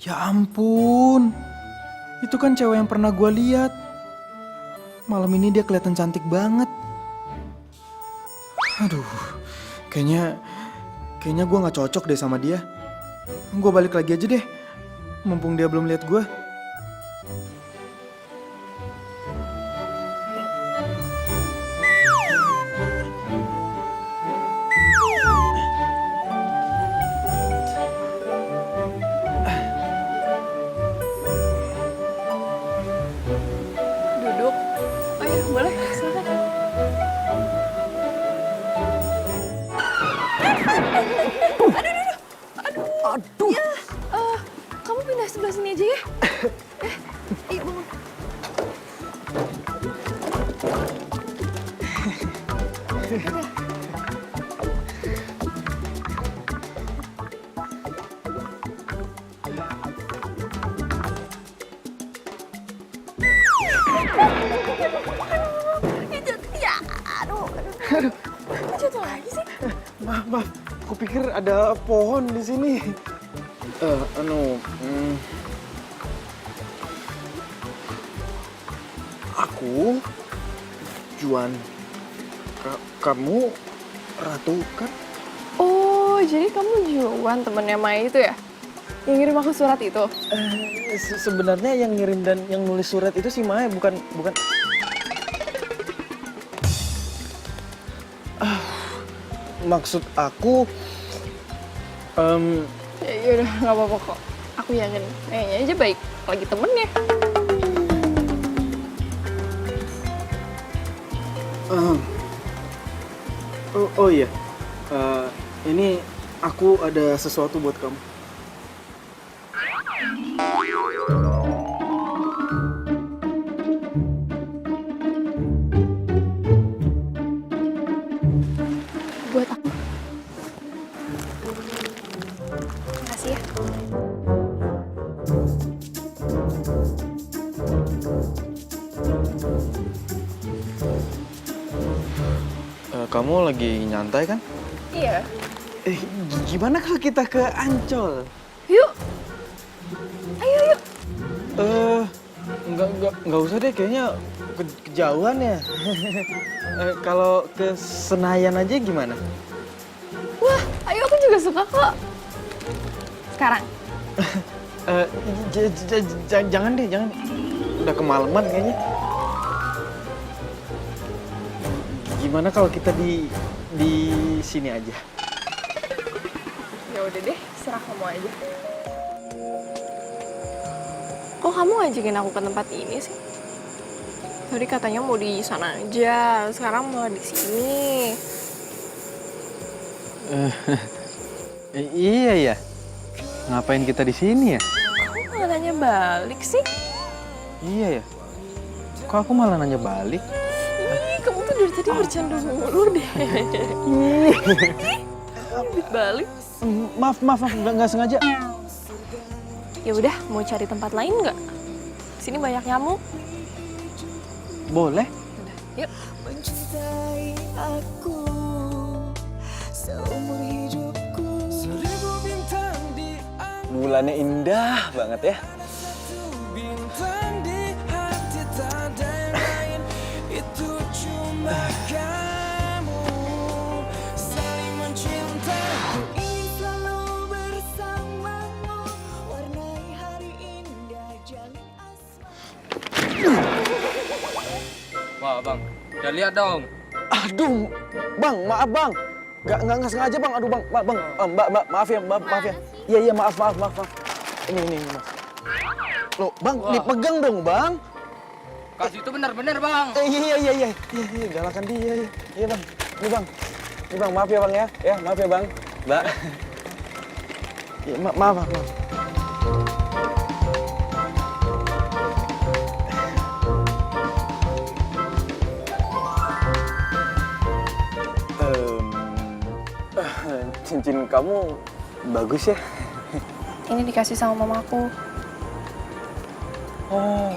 Ya ampun, itu kan cewek yang pernah gue lihat. Malam ini dia kelihatan cantik banget. Aduh, kayaknya gue nggak cocok deh sama dia. Gue balik lagi aja deh. mumpung dia belum lihat gue. Duduk. Ayo, boleh. Silakan. Aduh. Ya, kamu pindah sebelah sini aja ya. Ayo bangun. Ya, aduh. Jatuh lagi sih. Maaf, aku pikir ada pohon di sini. Aku Juan. Kamu Ratu kan? Oh, jadi kamu Juan temennya Maya itu ya? Yang ngirim aku surat itu? Sebenarnya yang ngirim dan yang nulis surat itu si Maya, bukan. Maksud aku, Ya udah nggak apa-apa kok. Aku yakin kayaknya aja baik lagi temennya. oh iya, ini aku ada sesuatu buat kamu. Buat aku. Makasih ya. Kamu lagi nyantai kan? Iya. Gimana kalau kita ke Ancol? Yuk. Ayo yuk. Nggak usah deh, kayaknya kejauhan ya. Kalau ke Senayan aja gimana? Wah, ayo aku juga suka kok. Sekarang. Jangan deh, jangan. Udah kemalaman kayaknya. Gimana kalau kita di sini aja? Ya udah deh, serah kamu aja. Kok kamu ngajakin aku ke tempat ini sih? Tadi katanya mau di sana aja, sekarang malah di sini. Iya ya. Ngapain kita di sini ya? Kok nggak nanya balik sih? Iya ya. Kok aku malah nanya balik? Ih, kamu tuh dari tadi bercanda mulu deh. Balik. Maaf, nggak sengaja. Ya udah, mau cari tempat lain nggak? Sini banyak nyamuk. Boleh. Yuk. Mencintai aku seumur hidupku. Seribu bintang di Bulannya indah banget ya. bintang di hati tak ada yang lain. Itu cuma kamu. Saling mencinta. Ku ingin selalu bersamamu. Warnai hari indah jalin asmara. Wah bang, udah lihat dong. Aduh, bang, maaf bang. Nggak sengaja bang. Aduh bang, mbak, maaf ya, maaf ya. Iya, maaf. Ini mas. Loh, bang, dipegang dong bang. Kasih itu benar-benar bang. Iya, galakan dia. Iya bang, ini bang, maaf ya bang ya. Ya, maaf ya bang. Mbak. Ya, maaf. Cincin kamu bagus ya. Ini dikasih sama mamaku. Oh.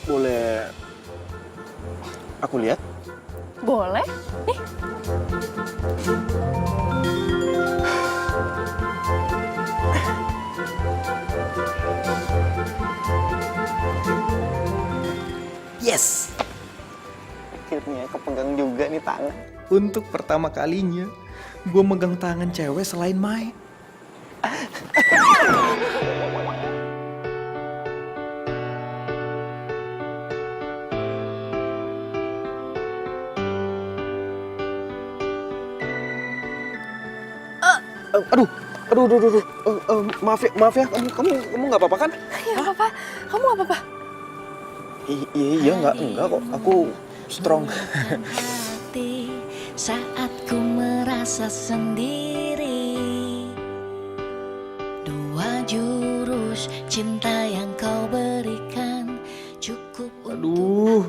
Boleh aku lihat? Boleh? Nih. Yes. Akhirnya kepegang juga nih tangan. Untuk pertama kalinya, gue megang tangan cewek selain Mai. Aduh. Maaf ya, kamu nggak apa-apa kan? Ya apa-apa. Kamu nggak apa-apa? Iya, enggak kok. Aku strong. Saat ku merasa sendiri, dua jurus cinta yang kau berikan cukup. Aduh,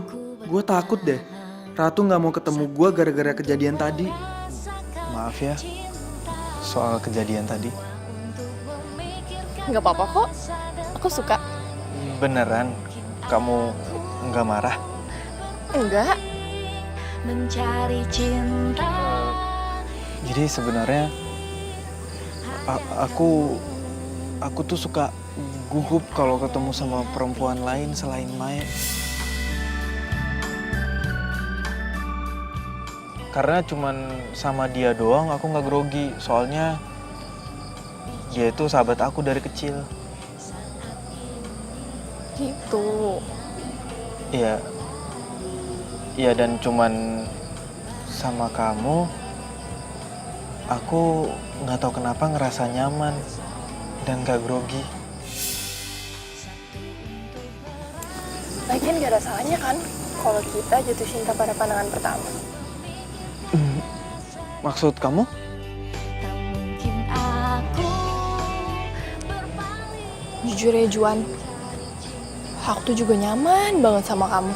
gue takut deh. Ratu nggak mau ketemu gue gara-gara kejadian tadi. Maaf ya, soal kejadian tadi. Nggak apa-apa kok. Aku suka. Beneran, kamu nggak marah? Enggak. Mencari cinta. Jadi sebenarnya aku tuh suka gugup kalau ketemu sama perempuan lain selain Mai. Karena cuman sama dia doang aku nggak grogi. Soalnya dia itu sahabat aku dari kecil. Gitu. Iya. Iya, dan cuman sama kamu aku nggak tahu kenapa ngerasa nyaman dan gak grogi. Lagian gak ada salahnya kan kalau kita jatuh cinta pada pandangan pertama. Maksud kamu? Jujur ya Juan, aku tuh juga nyaman banget sama kamu.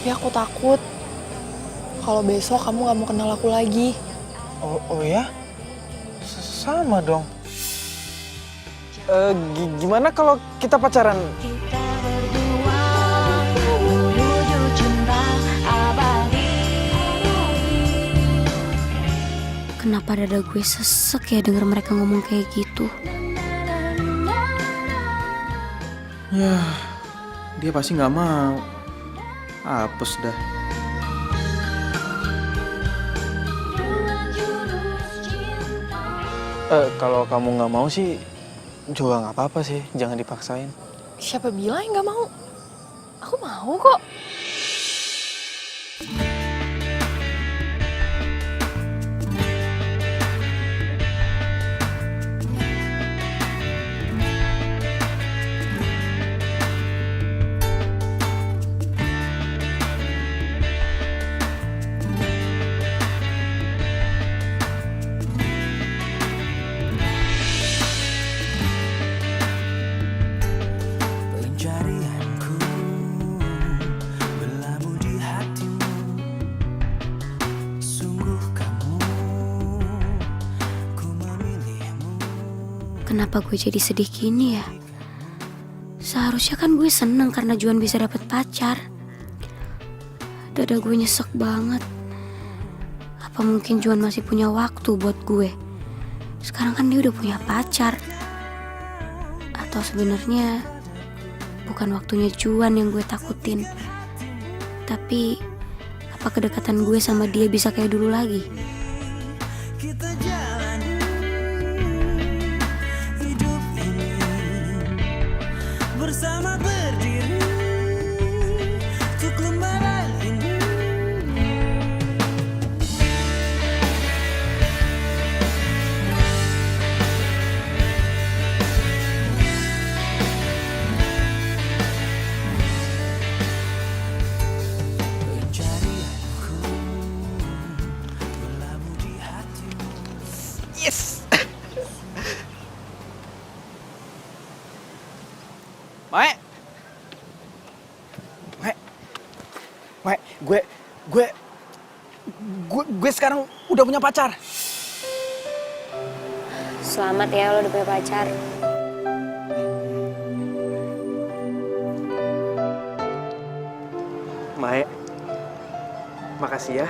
Tapi aku takut kalau besok kamu gak mau kenal aku lagi. Oh ya? Sama dong. Gimana kalau kita pacaran? Kita berdua menuju cinta abadi. Kenapa dada gue sesek ya denger mereka ngomong kayak gitu? Ya, dia pasti nggak mau. Apes dah. Kalau kamu nggak mau sih juga nggak apa-apa sih, jangan dipaksain. Siapa bilang yang gak mau? Aku mau kok. Pencarianku berlabuh di hatimu. Sungguh kamu, ku memilihmu. Kenapa gue jadi sedih gini ya? Seharusnya kan gue seneng karena Juan bisa dapet pacar. Dada gue nyesek banget. Apa mungkin Juan masih punya waktu buat gue? Sekarang kan dia udah punya pacar. Atau sebenarnya bukan waktunya Juan yang gue takutin. Tapi apa kedekatan gue sama dia bisa kayak dulu lagi? Kita jalani hidup ini bersama berdiri untuk lembaran ini. Pencarianku berlabuh di hatimu. Yes. Mae. Gue sekarang udah punya pacar. Selamat ya lo udah punya pacar. Mae, makasih ya.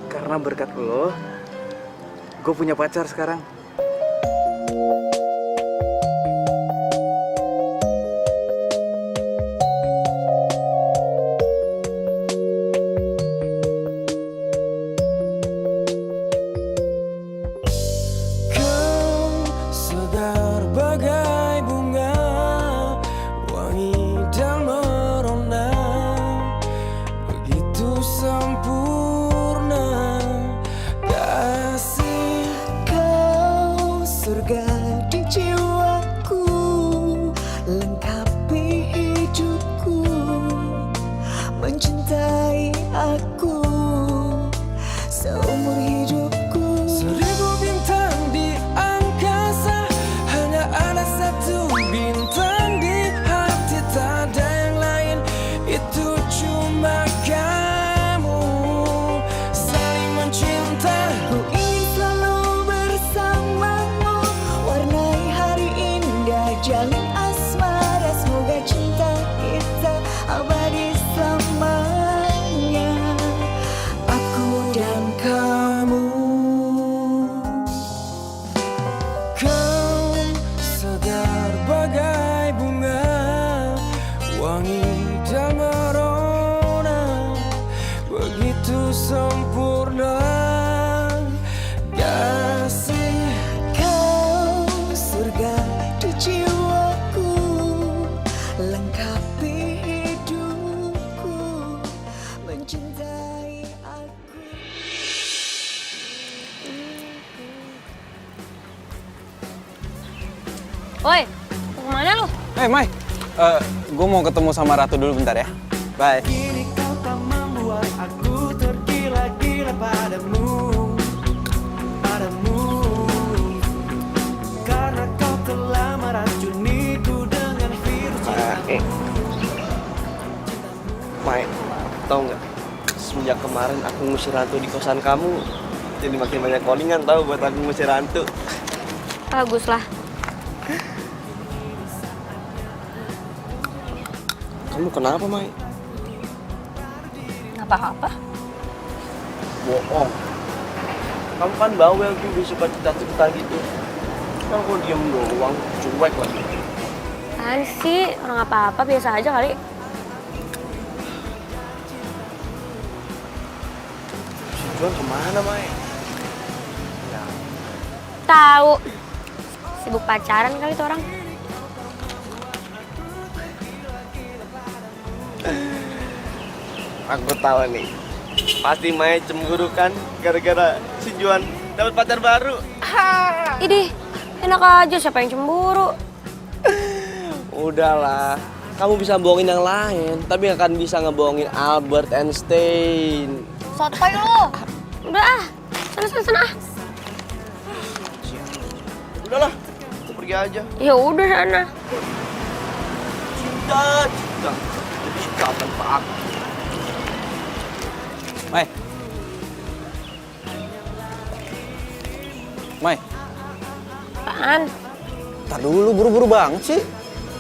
Karena berkat lo, gue punya pacar sekarang. jalin asmara, semoga cinta kita abadi selamanya. Aku dan kamu. Kau segar bagai bunga wangi dan merona, begitu sempurna kasih. Kau surga di jiwaku, lengkapi hidupku, mencintai aku. Woi, mau kemana lu? Mai, gue mau ketemu sama Ratu dulu bentar ya. Bye. Kini kau tak membuat aku tergila-gila padamu, padamu. Karena kau telah meracuniku dengan virus cintamu. Mai, tau nggak? Semenjak kemarin aku ngusir hantu di kosan kamu, jadi makin banyak callingan tahu buat aku ngusir hantu. Bagus lah. Kamu kenapa, Mai? Nggak apa-apa. Bohong. Kamu kan bawel juga suka cerita-cerita gitu. Kan kok diem doang, cuek lagi. Apaan sih? Orang apa-apa, biasa aja kali. Si Juan kemana, Mai? Tahu. Sibuk pacaran kali tuh orang. Aku tahu nih. Pasti Mai cemburu kan gara-gara si Juan dapat pacar baru. Idih, enak aja siapa yang cemburu. Udahlah, kamu bisa bohongin yang lain, tapi nggak akan bisa ngebohongin Albert Einstein. Sotoy lu. Udah ah, sana ah. Udahlah, aku pergi aja. Ya udah sana. Cinta. Jadi ikatan Pak. Mai. Mai, Apaan? tar dulu buru-buru banget sih.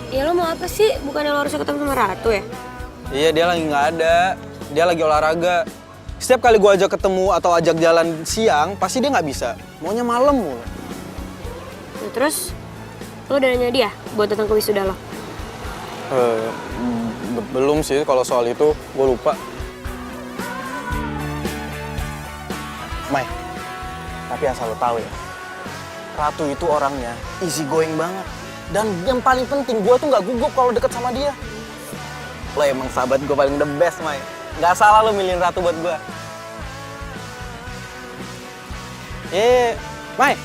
Ya lo mau apa sih? Bukannya lo harusnya ketemu sama Ratu ya? Iya, dia lagi nggak ada. Dia lagi olahraga. Setiap kali gua ajak ketemu atau ajak jalan siang, pasti dia nggak bisa. Maunya malam mulu. Ya, terus lo udah nanya dia buat datang ke wisuda lo? Belum sih, kalau soal itu gue lupa. Mai, tapi asal lo tahu ya, Ratu itu orangnya easy going banget. Dan yang paling penting, gue tuh nggak gugup kalau deket sama dia. Lo emang sahabat gue paling the best, Mai. Nggak salah lo milihin Ratu buat gue. Mai.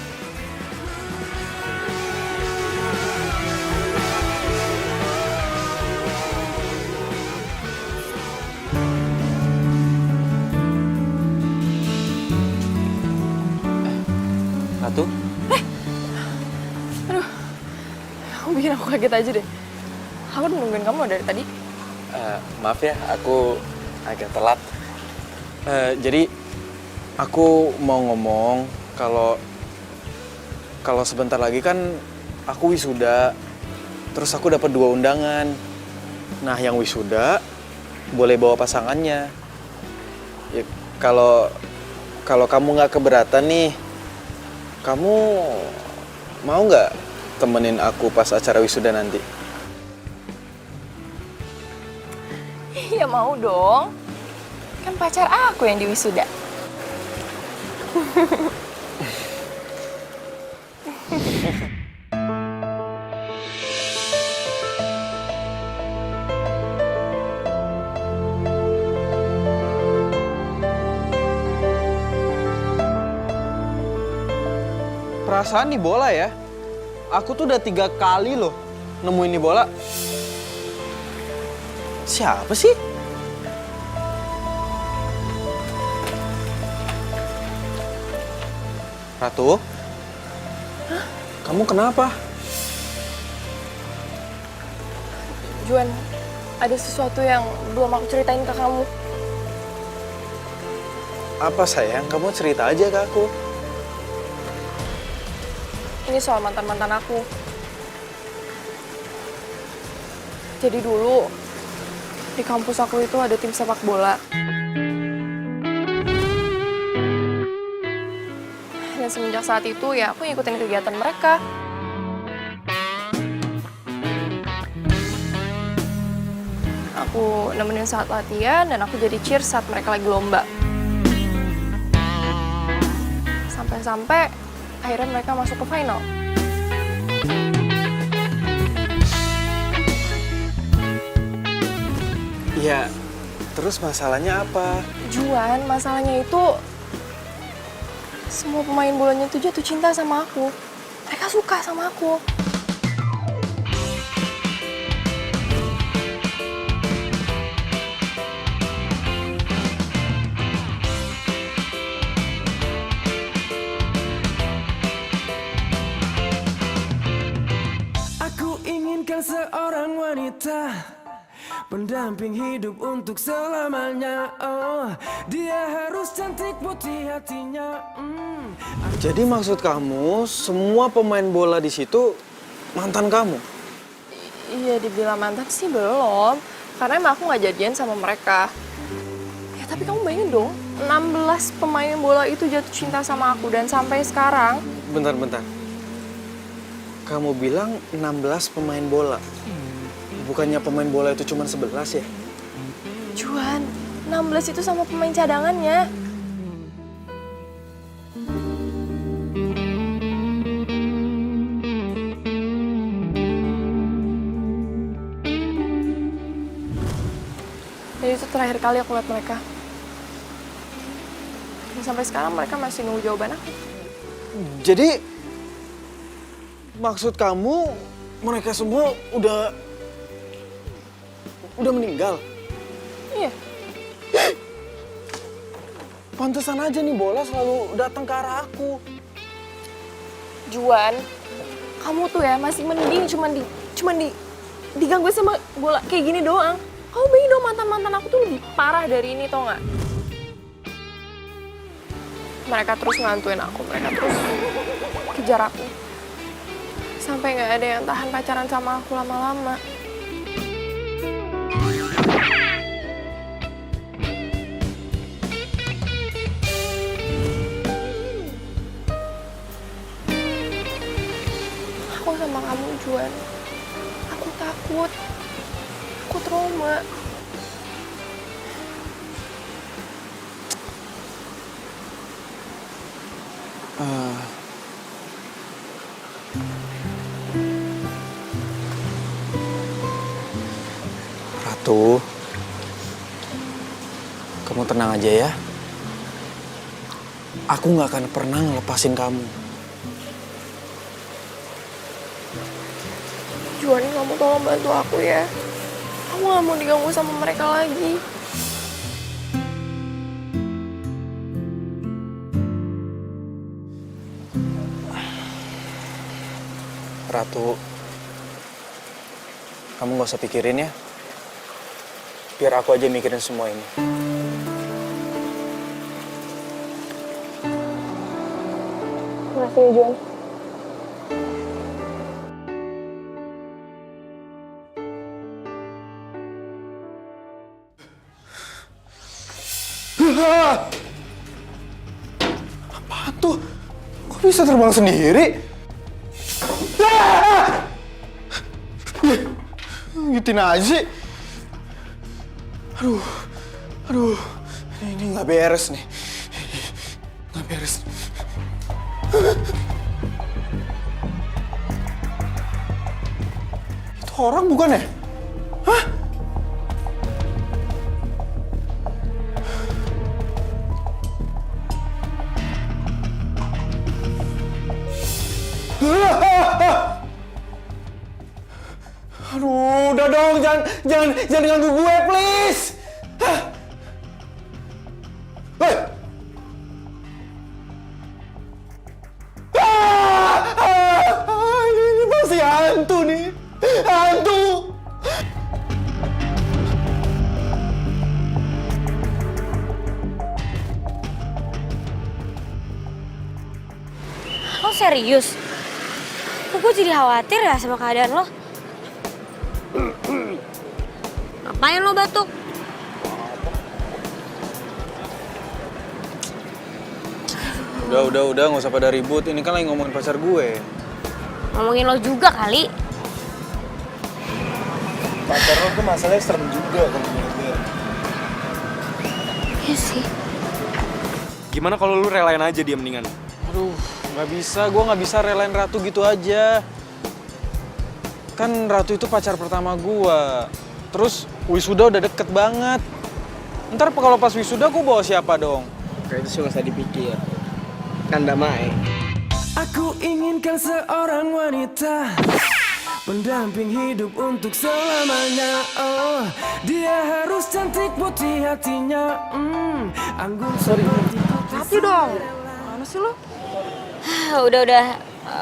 Ratu? Kamu bikin aku kaget aja deh. Aku udah nungguin kamu dari tadi. Maaf ya, aku agak telat. Jadi aku mau ngomong kalau sebentar lagi kan aku wisuda, terus aku dapat 2 undangan. Nah, yang wisuda boleh bawa pasangannya. Ya, kalau kamu nggak keberatan nih, kamu mau nggak temenin aku pas acara wisuda nanti? Iya mau dong. Kan pacar aku yang di wisuda. Perasaan nih bola ya. Aku tuh udah 3 kali loh nemuin nih bola. Siapa sih? Ratu? Hah? Kamu kenapa? Juan, ada sesuatu yang belum aku ceritain ke kamu. Apa sayang? Kamu cerita aja ke aku. Ini soal mantan-mantan aku. Jadi dulu di kampus aku itu ada tim sepak bola. Dan semenjak saat itu ya aku ngikutin kegiatan mereka. Aku nemenin saat latihan dan aku jadi cheer saat mereka lagi lomba. Sampai-sampai akhirnya mereka masuk ke final. Iya, terus masalahnya apa? Juan, masalahnya itu semua pemain bolanya itu jatuh cinta sama aku. Mereka suka sama aku. Aku inginkan seorang wanita pendamping hidup untuk selamanya. Oh, dia harus cantik putih hatinya. Jadi maksud kamu semua pemain bola di situ mantan kamu? Iya, dibilang mantan sih belum. Karena emang aku nggak jadian sama mereka. Ya tapi kamu bayangin dong, 16 pemain bola itu jatuh cinta sama aku. Dan sampai sekarang... Bentar. Kamu bilang 16 pemain bola. Bukannya pemain bola itu cuma 11 ya? Juan, 16 itu sama pemain cadangannya. Dan itu terakhir kali aku lihat mereka. Dan sampai sekarang mereka masih nunggu jawaban aku. Jadi maksud kamu mereka semua udah meninggal? Iya. Pantesan aja nih bola selalu datang ke arah aku. Juan, kamu tuh ya masih mending cuman diganggu sama bola kayak gini doang. Kamu bayangin dong mantan-mantan aku tuh lebih parah dari ini, tau nggak? Mereka terus ngantuin aku, mereka terus kejar aku. Sampai nggak ada yang tahan pacaran sama aku lama-lama. Aku sama kamu, Juan. Aku takut. Aku trauma. Ratu, kamu tenang aja ya. Aku nggak akan pernah ngelepasin kamu. Juan, kamu tolong bantu aku ya. Aku gak mau diganggu sama mereka lagi. Ratu, kamu nggak usah pikirin ya. Biar aku aja mikirin semua ini. Makasih ya, Juan. Apaan tuh? Kok bisa terbang sendiri? Gituin aja sih. Aduh, ini nggak beres nih. Nggak beres. Itu orang bukan ya? Hah? Aduh, udah dong, jangan ganggu gue, please. Hah? Hei! Ini pasti hantu nih, hantu. Lo serius? Kok gue jadi khawatir ya sama keadaan lo? Ngapain lo batuk? Udah, nggak usah pada ribut. Ini kan lagi ngomongin pacar gue. Ngomongin lo juga kali. Pacar lo tuh masalahnya serem juga kalau menurut gue. Iya sih. Gimana kalau lu relain aja dia mendingan? Aduh, nggak bisa. Gue nggak bisa relain Ratu gitu aja. Kan Ratu itu pacar pertama gue. Terus wisuda udah deket banget. Ntar kalau pas wisuda gue bawa siapa dong? Kayak itu sih nggak usah dipikir. Kan damai. Aku inginkan seorang wanita pendamping hidup untuk selamanya. Oh, dia harus cantik putih hatinya. Anggun sorry. Hati dong. Mana sih lo? Udah.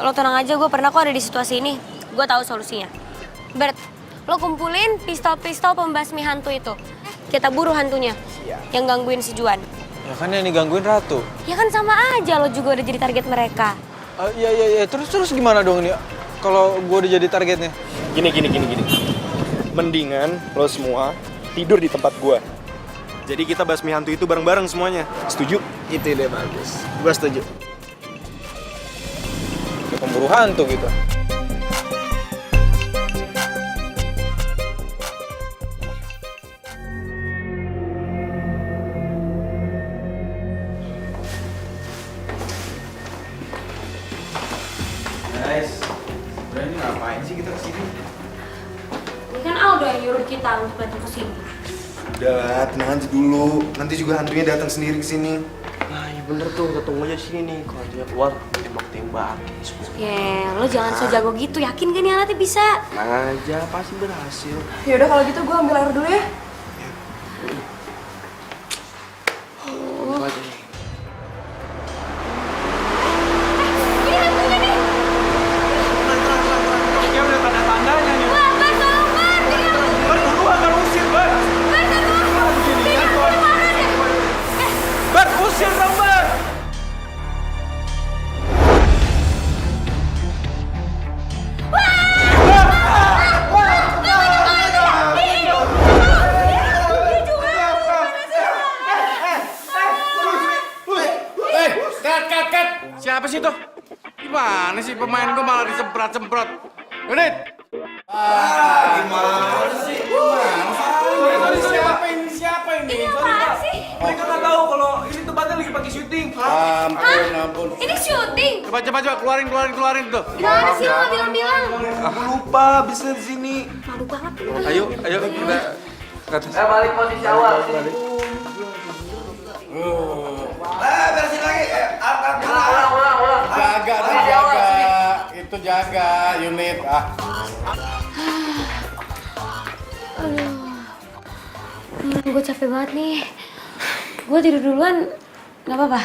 Lo tenang aja, gue pernah kok ada di situasi ini. Gue tahu solusinya. Bert, lo kumpulin pistol-pistol pembasmi hantu itu. Kita buru hantunya. Yang gangguin si Juan. Ya kan yang digangguin Ratu. Ya kan sama aja, lo juga udah jadi target mereka. Iya. Terus gimana dong nih? Kalau gue udah jadi targetnya? Gini. Mendingan lo semua tidur di tempat gua. Jadi kita basmi hantu itu bareng-bareng semuanya. Setuju? Itu ide bagus. Gue setuju. Kayak pemburu hantu gitu. Guys, sebenarnya ini ngapain sih kita kesini? Ini kan Aldo yang nyuruh kita untuk datang ke sini. Udah lah, tenang aja dulu. Nanti juga hantunya datang sendiri ke sini. Nah, iya bener tuh. Kita tunggu aja sini nih. Kalau dia keluar, tembak-tembak. Lo jangan so jago gitu. Yakin kan nih alatnya bisa? Tenang aja, pasti berhasil. Yaudah kalau gitu gue ambil air dulu ya. Tunggu aja nih. Cut. Siapa sih itu? Gimana sih pemain gue malah disemprot-semprot? Unit! Gimana sih? Siapa ini? Ini apaan sih? Mereka nggak tahu kalau ini tempatnya lagi pakai syuting. Ampun. Ini syuting? Coba, keluarin tuh. Gimana sih lo bilang-bilang? Aku lupa, bisa di sini. Malu banget. Ayo kita ke atas. Balik posisi awal. Beresin lagi. Jaga. Itu jaga unit. Gue capek banget nih. Gue tidur duluan, nggak apa-apa.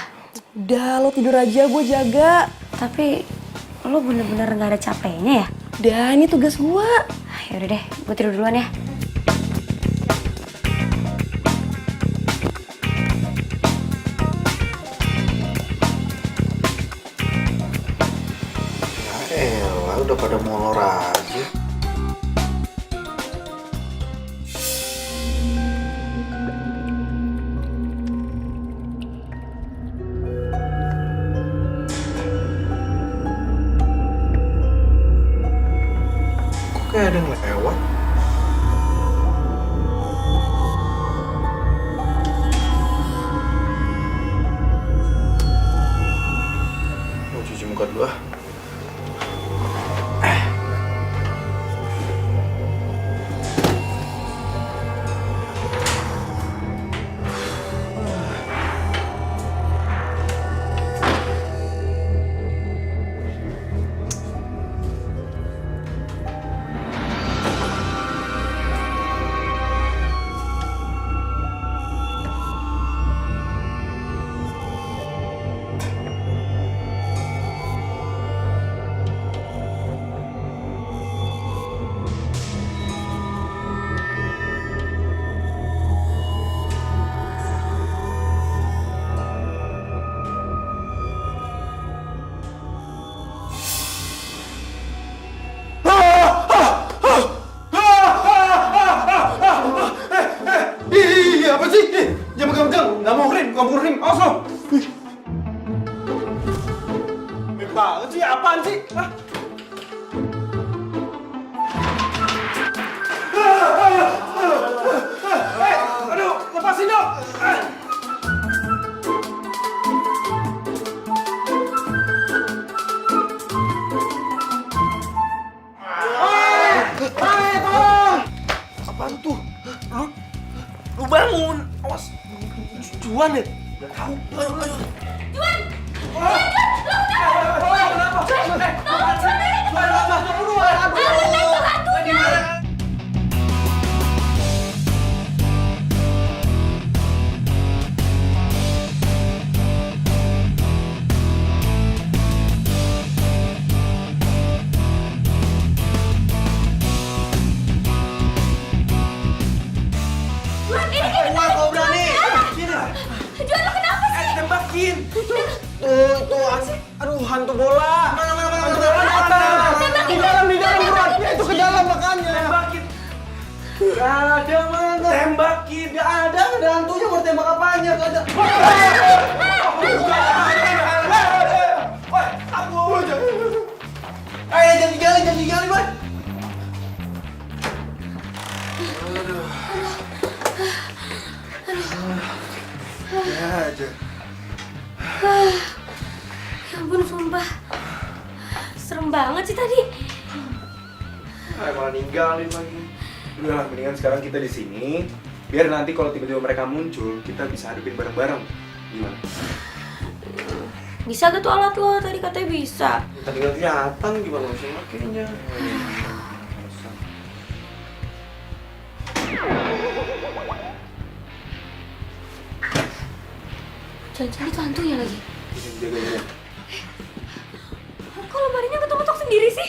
Udah, lo tidur aja, gue jaga. Tapi lo bener-bener nggak ada capeknya ya? Udah, ini tugas gue. Yaudah deh, gue tidur duluan ya. Udah pada molor aja. Kok kayak ada yang lewat? Mau cuci muka dulu ah. banget sih, apaan sih? Aduh, lepasin dong! Apaan tuh? Lu bangun. Awas. Juan ya? Gak tahu. Ayo. Juan, lo kenapa sih? Tembakin. Itu aduh hantu bola. Mana hantu bola di atas. Di dalam buruan. Itu ke dalam makanya. Tembakin. Gak ada mana. Tembakin. Gak ada hantunya, mau tembak apanya? Gak ada. Jangan digali, Bang. Ya aja. Ya ampun, sumpah. Serem banget sih tadi. Malah ninggalin lagi. Udah lah, mendingan sekarang kita di sini. Biar nanti kalau tiba-tiba mereka muncul, kita bisa hadapin bareng-bareng. Gimana? Bisa gak tuh alat lo? Tadi katanya bisa. Tadi nggak kelihatan gimana sih makainya. Jangan-jangan itu hantunya lagi. Jaga-jaga. Kok lemarinya ketok-ketok sendiri sih?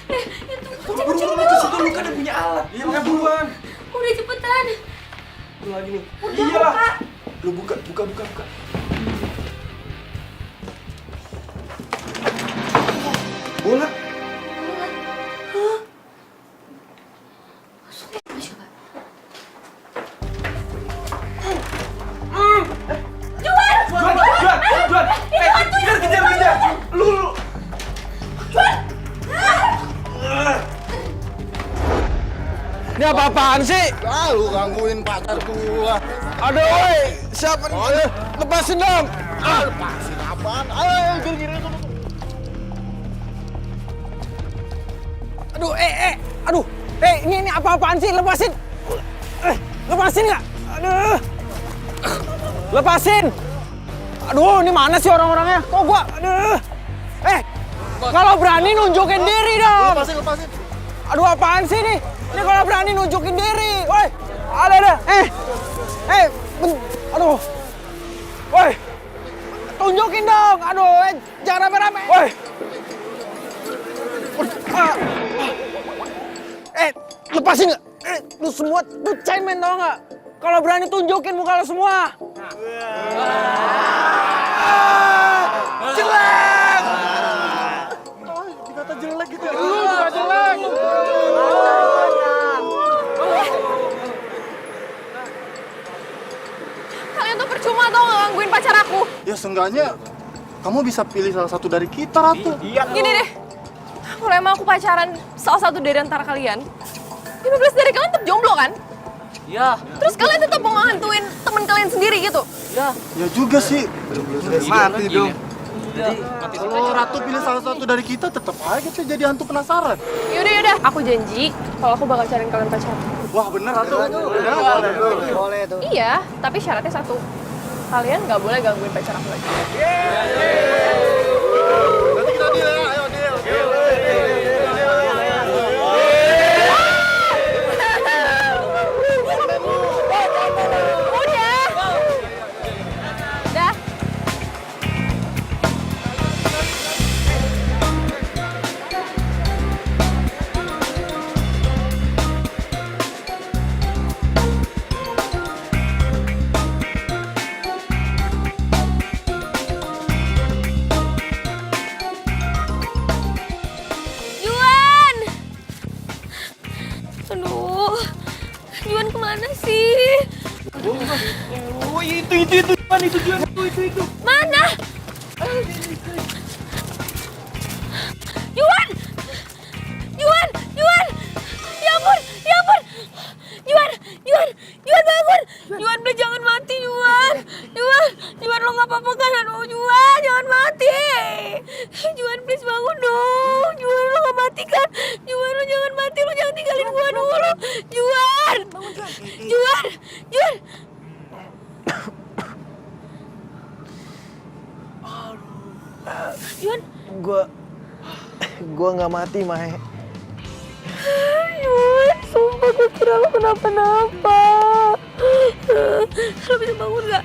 Itu kucing-kucing Buru-buru ke situ, lu kan udah punya alat. Iya, makanya buruan. Udah cepetan. Lu lagi nih. Udah Iyalah. buka. Lu buka. Bola. Juan. Kejar. Lu. Ini apa-apaan sih? Lu gangguin pacar gua. Aduh, woi, siapa nih? Lepasin dong. Lepasin apaan? Ayo, gini. Aduh, ini apa-apaan sih? Lepasin. Lepasin nggak? Aduh. Lepasin. Aduh, ini mana sih orang-orangnya? Kok gua? Aduh. Kalau berani nunjukin diri dong. Lepasin. Aduh, apaan sih nih? Ini kalau berani nunjukin diri. Woi, ada. Aduh. Woi. Tunjukin dong. Aduh, jangan rame-rame. Woi. Lepasin nggak? Lu semua tuh cemen tau nggak? Kalau berani tunjukin muka lu semua. Jelek! Dikata jelek gitu ya. Lu juga jelek. Kalian tuh percuma tau nggak gangguin pacar aku. Ya seenggaknya kamu bisa pilih salah satu dari kita, Ratu. Gini deh, kalau emang aku pacaran salah satu dari antara kalian, 15 dari kalian tetap jomblo kan? Iya. Terus kalian tetap mau ngehantuin temen kalian sendiri gitu? Ya juga sih. Mati dong. Kalau Ratu pilih salah satu dari kita, tetap aja kita jadi hantu penasaran. Yaudah, aku janji kalau aku bakal cariin kalian pacar. Wah bener Ratu. Boleh tuh. Iya, tapi syaratnya satu. Kalian nggak boleh gangguin pacar aku lagi. Nanti kita deal ya, ayo deal. Udah. Juan! Aduh, Juan kemana sih? Oh, itu Juan. Mana? Gue nggak mati, Mae. Sumpah gue kira lo kenapa-napa. Lo bisa bangun gak?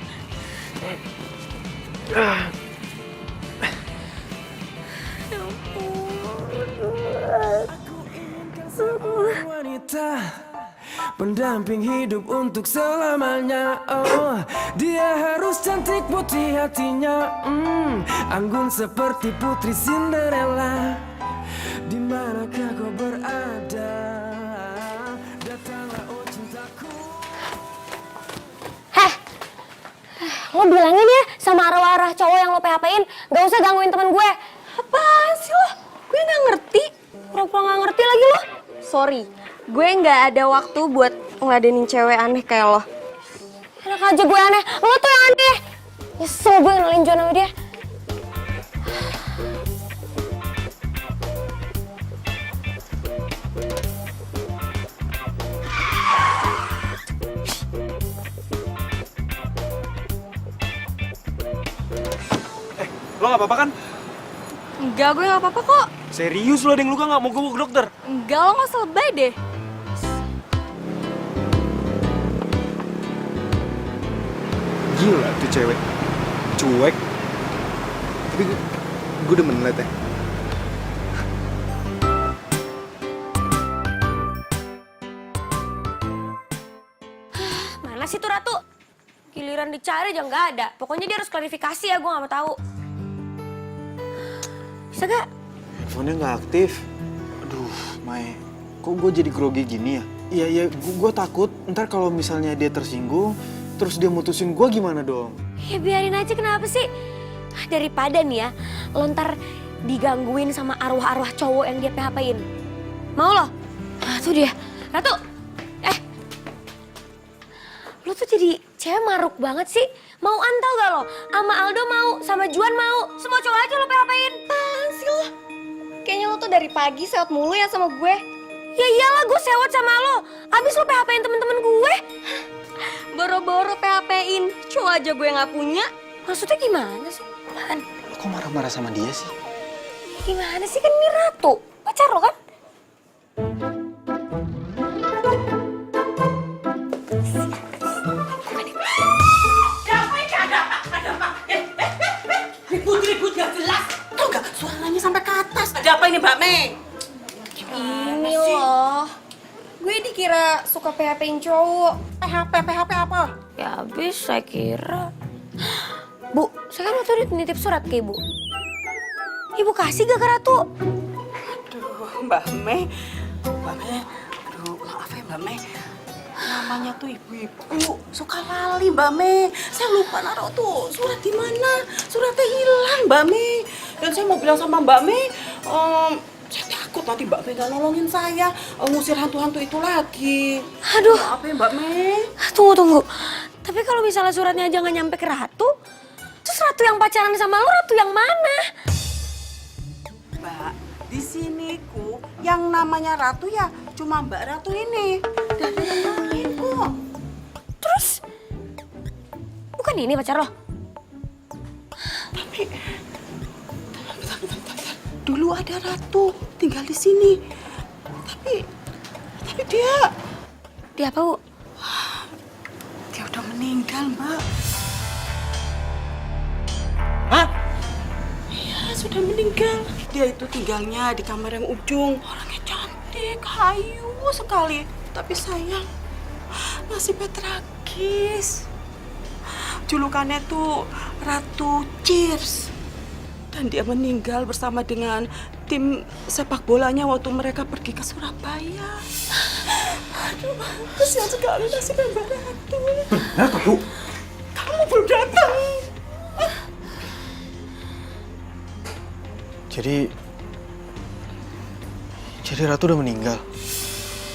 Wanita pendamping hidup untuk selamanya. Oh, dia harus cantik putih hatinya, anggun seperti putri Cinderella. Di manakah kau berada? Datanglah oh cintaku. Lo bilangin ya sama arwah-arwah cowok yang lo PHP-in, gak usah gangguin teman gue. Apaan sih lo? Gue nggak ngerti. Pura-pura gak ngerti lagi lo. Sorry, gue nggak ada waktu buat ngeladenin cewek aneh kayak lo. Enak aja gue aneh, lo tuh yang aneh. Nyesel gue kenalin John sama dia. Lo nggak apa-apa kan? Enggak, gue nggak apa-apa kok. Serius lo ada yang luka nggak? Mau gue ke dokter? Enggak, lo nggak usah lebay deh. Gila tuh cewek. Cuek. Tapi gue demen liatnya. Mana sih tuh Ratu? Giliran dicari aja nggak ada. Pokoknya dia harus klarifikasi ya, gue nggak mau tahu. Bisa gak? Handphonenya nggak aktif. Aduh, Mae. Kok gue jadi grogi gini ya? Iya, gue takut ntar kalau misalnya dia tersinggung, terus dia mutusin gue gimana dong? Ya biarin aja, kenapa sih? Daripada nih ya, lo ntar digangguin sama arwah-arwah cowok yang dia PHP-in. Mau lo? Nah, tuh dia. Ratu! Lo tuh jadi cewek maruk banget sih. Mau antau gak lo? Sama Aldo mau, sama Juan mau. Semua cowok aja lo PHP-in. Apaan sih lo? Kayaknya lo tuh dari pagi sewot mulu ya sama gue. Ya iyalah, gue sewot sama lo. Abis lo PHP-in temen-temen gue. Boro-boro PHP-in, cowok aja gue nggak punya. Maksudnya gimana sih? Apaan? Lo kok marah-marah sama dia sih? Gimana sih, kan ini Ratu, pacar lo kan? Ribut gak jelas. Tau gak suaranya sampai ke atas. Ada apa ini Mbak Mei? Ini loh, gue dikira suka PHP-in cowok. PHP apa? Ya abis saya kira. Bu, saya kan waktu itu nitip surat ke ibu. Ibu kasih gak ke Ratu? Aduh Mbak Mei. Aduh maaf ya Mbak Mei. Namanya tuh ibu-ibu suka lali Mbak Mei. Saya lupa naruh tuh surat di mana. Suratnya hilang Mbak Mei. Dan saya mau bilang sama Mbak Mei, saya takut nanti Mbak Mei gak nolongin saya ngusir hantu-hantu itu lagi. Aduh. Maaf ya Mbak Mei. Tunggu. Tapi kalau misalnya suratnya aja gak nyampe ke Ratu, terus Ratu yang pacaran sama lo, Ratu yang mana? Mbak, di sini ku yang namanya Ratu ya cuma Mbak Ratu ini. Dan ada yang lain kok. Terus, bukan ini pacar lo? Tapi, bentar. Dulu ada Ratu tinggal di sini. Tapi dia apa, Bu? Dia udah meninggal, Mbak. Hah? Iya, sudah meninggal. Dia itu tinggalnya di kamar yang ujung. Orangnya cantik, hayu sekali. Tapi sayang, nasibnya tragis. Julukannya tuh Ratu Cheers. Dan dia meninggal bersama dengan tim sepak bolanya waktu mereka pergi ke Surabaya. Aduh, kasihan sekali nasibnya Mbak Ratu. Benar tuh, Bu? Kamu belum datang. Jadi Ratu udah meninggal.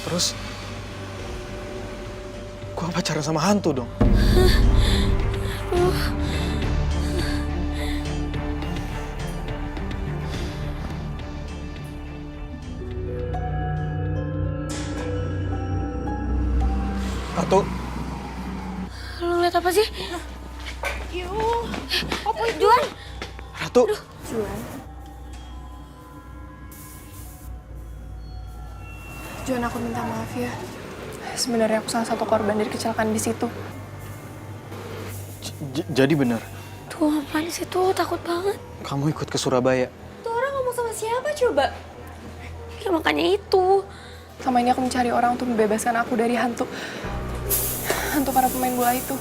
Terus gua pacaran sama hantu dong. Ratu. Lo ngeliat apa sih? Yuh, Apa Juan? Ratu. Juan. Juan, aku minta maaf ya. Sebenarnya aku salah satu korban dari kecelakaan di situ. Jadi bener, Tuh apaan sih tuh, takut banget. kamu ikut ke Surabaya? Tuh orang ngomong sama siapa coba? Ya makanya itu. Selama ini aku mencari orang untuk membebaskan aku dari hantu para pemain bola itu.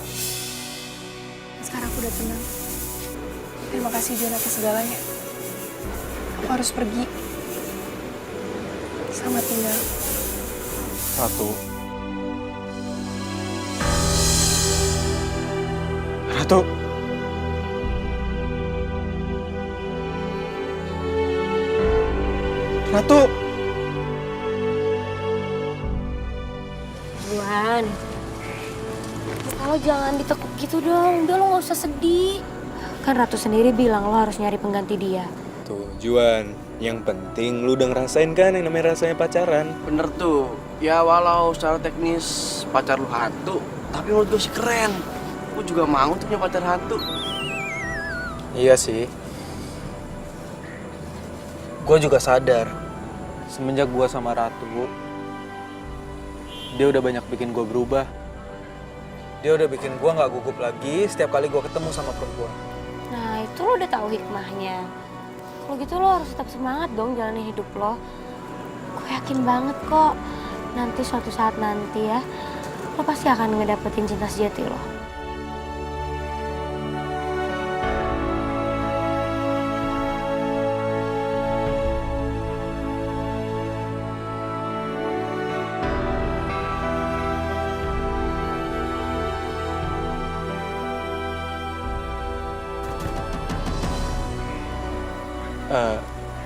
Sekarang aku udah tenang. Terima kasih Juan atas segalanya. Aku harus pergi. Selamat tinggal. Ratu. Ratu. Ratu. Juan, kalau jangan ditekuk gitu dong. Udah lo gak usah sedih. Kan Ratu sendiri bilang lo harus nyari pengganti dia. Tuh, Juan, yang penting lu udah ngerasain kan yang namanya rasanya pacaran. Bener tuh. Ya walau secara teknis pacar lu hantu, tapi menurut gue sih keren. Gue juga mau tuh punya pacar hantu. Iya sih. Gue juga sadar, semenjak gue sama Ratu, dia udah banyak bikin gue berubah. Dia udah bikin gue gak gugup lagi setiap kali gue ketemu sama perempuan. Nah itu lo udah tahu hikmahnya. Kalau gitu lo harus tetap semangat dong jalanin hidup lo. Gue yakin banget kok, nanti suatu saat nanti ya, lo pasti akan ngedapetin cinta sejati lo.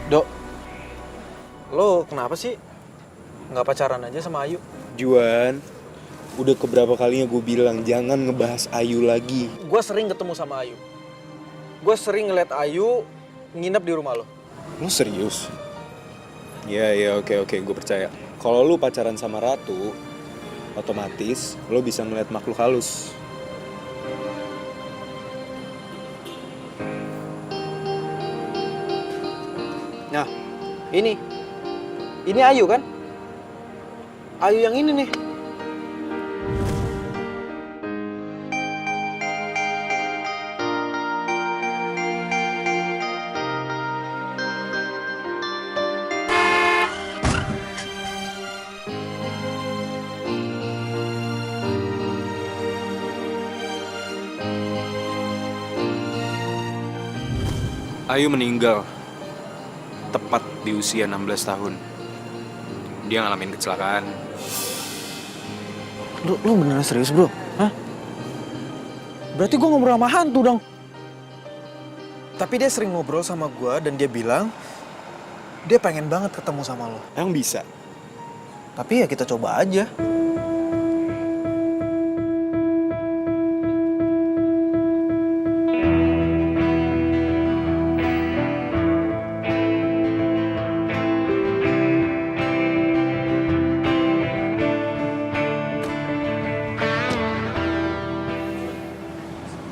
Dok, lo kenapa sih nggak pacaran aja sama Ayu? Juan, udah keberapa kalinya gue bilang jangan ngebahas Ayu lagi. Gue sering ketemu sama Ayu. Gue sering ngeliat Ayu nginep di rumah lo. Lu serius? Ya, oke, gue percaya. Kalau lu pacaran sama Ratu, otomatis lo bisa ngeliat makhluk halus. Nah, ini Ayu kan? Ayu yang ini nih. Ayu meninggal tepat di usia 16 tahun. Dia ngalamin kecelakaan. Lu beneran serius, bro? Hah? Berarti gue ngobrol sama hantu dong. Tapi dia sering ngobrol sama gue dan dia bilang dia pengen banget ketemu sama lo. Emang bisa? Tapi ya kita coba aja.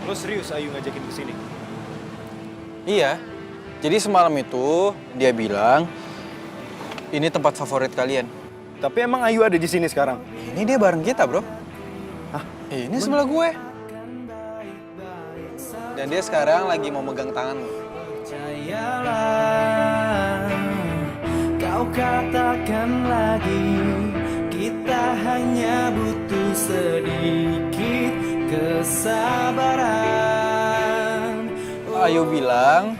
Lo serius Ayu ngajakin ke sini? Iya. Jadi semalam itu dia bilang ini tempat favorit kalian. Tapi emang Ayu ada di sini sekarang? Ini dia bareng kita, bro. Hah? Ini sebelah gue. Dan dia sekarang lagi mau megang tangan lo. Percayalah, kau katakan lagi, kita hanya butuh sedikit kesabaran. Ayu bilang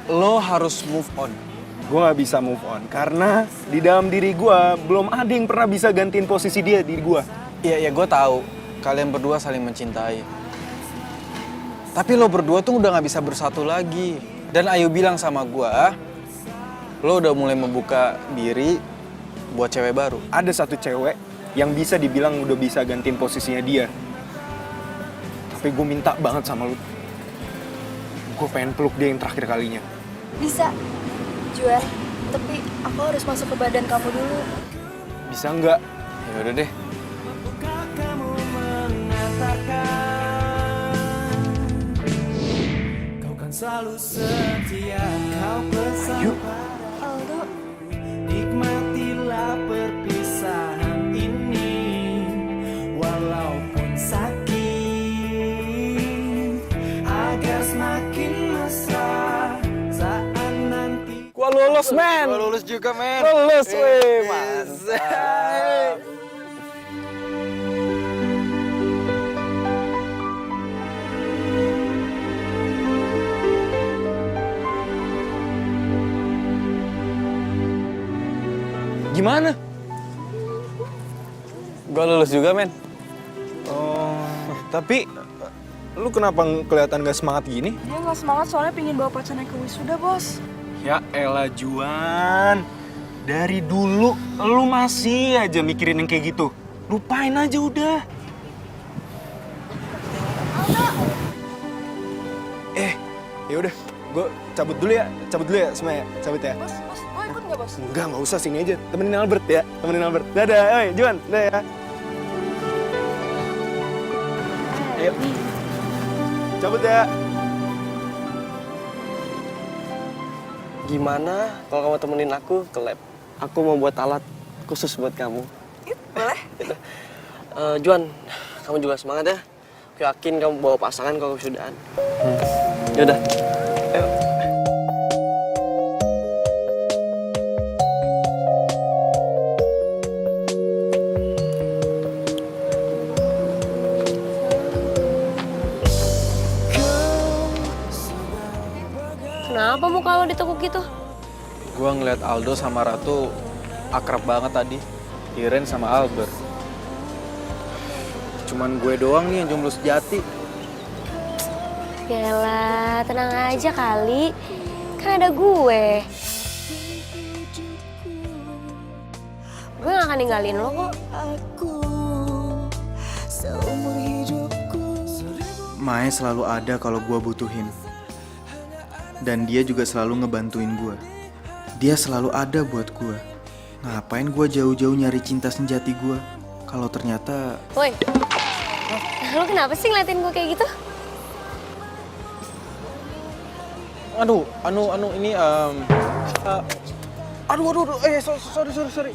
lo harus move on. Gue gak bisa move on karena di dalam diri gue belum ada yang pernah bisa gantiin posisi dia di gue. Iya, gue tahu kalian berdua saling mencintai. Tapi lo berdua tuh udah gak bisa bersatu lagi. Dan Ayu bilang sama gue, lo udah mulai membuka diri buat cewek baru. Ada satu cewek yang bisa dibilang udah bisa gantiin posisinya dia. Tapi gue minta banget sama lo. Gue pengen peluk dia yang terakhir kalinya. Bisa, Juan. Tapi aku harus masuk ke badan kamu dulu. Bisa nggak? Ya udah deh. Kamu mengatakan kau kan selalu setia, kau pesan Aldo, nikmatilah lulus, men. Gua lulus juga, men. Lulus, weh. Mantap. Gimana? Gue lulus juga, men. Oh, tapi lu kenapa kelihatan gak semangat gini? Dia nggak semangat soalnya pingin bawa pacarnya ke wisuda, Bos. Ya elah Juan, dari dulu lu masih aja mikirin yang kayak gitu. Lupain aja udah. Ya udah, gue cabut dulu ya semua ya, cabut ya. Bos, gue ikut nggak, Bos? Enggak usah, sini aja, temenin Albert ya, temenin Albert. Dadah, oi Juan, dadah ya. Ayo, cabut ya. Gimana kalau kamu temenin aku ke lab? Aku mau buat alat khusus buat kamu. Boleh. Juan, kamu juga semangat ya. Aku yakin kamu bawa pasangan kalau kesudahan. Yaudah. Ayo. Kenapa muka lo ditekuk gitu? Gua ngeliat Aldo sama Ratu akrab banget tadi. Iren sama Albert. Cuman gue doang nih yang jomblo sejati. Yalah, tenang aja kali. Kan ada gue. Gue gak akan ninggalin lo kok. Mae selalu ada kalau gue butuhin. Dan dia juga selalu ngebantuin gue. Dia selalu ada buat gue. Ngapain gue jauh-jauh nyari cinta sejati gue? Kalau ternyata... Woi, lo kenapa sih ngeliatin gue kayak gitu? Aduh, ini sorry.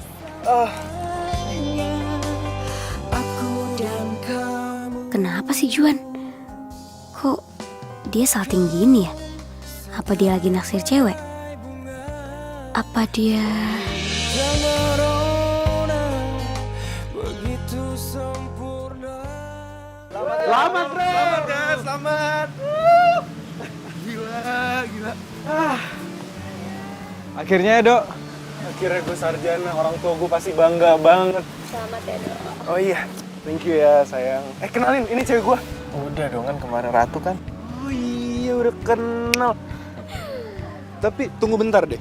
Kenapa sih Juan? Kok dia salting gini ya? Apa dia lagi naksir cewek? Apa dia... Selamat, Bro! Selamat, guys! Selamat! Gila. Akhirnya ya, Dok. Akhirnya gue sarjana, orang tua gue pasti bangga banget. Selamat ya, Dok. Oh iya, thank you ya sayang. Kenalin, ini cewek gue. Udah dong kan, kemarin Ratu kan? Oh iya, udah kenal. Tapi tunggu bentar deh.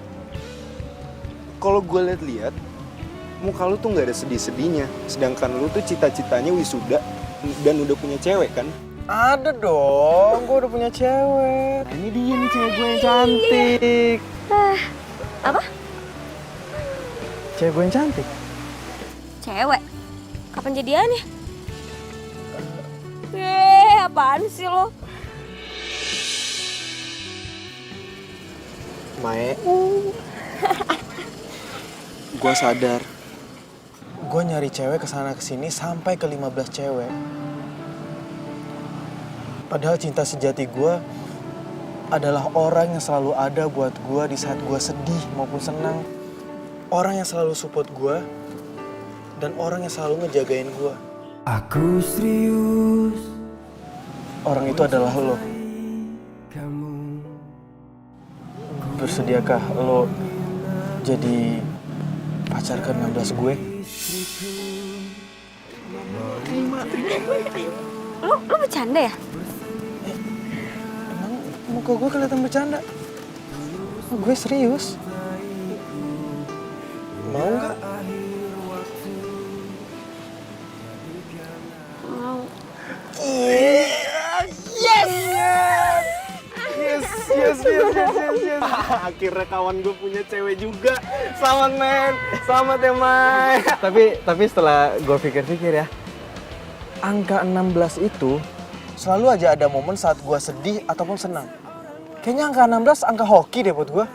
Kalau gue lihat-lihat, muka lu tuh nggak ada sedih-sedihnya. Sedangkan lu tuh cita-citanya wisuda dan udah punya cewek kan? Ada dong, gue udah punya cewek. Nah, ini dia nih cewek gue yang cantik. Apa? Cewek gue yang cantik. Cewek? Kapan jadiannya? Apaan sih lo? Mae, gue sadar. Gue nyari cewek kesana kesini sampai ke 15 cewek. Padahal cinta sejati gue adalah orang yang selalu ada buat gue di saat gue sedih maupun senang. Orang yang selalu support gue dan orang yang selalu ngejagain gue. Aku serius. Orang itu adalah lo. Bersediakah lo jadi pacar ke-16 gue? Lo bercanda ya? Emang muka gue kelihatan bercanda? Gue serius. Mau nggak? Mau. Yes. Akhirnya kawan gue punya cewek juga. Selamat, men. Selamat ya, Mai. Tapi setelah gue pikir-pikir ya, angka 16 itu selalu aja ada momen saat gue sedih ataupun senang. Kayaknya angka 16 angka hoki deh buat gue.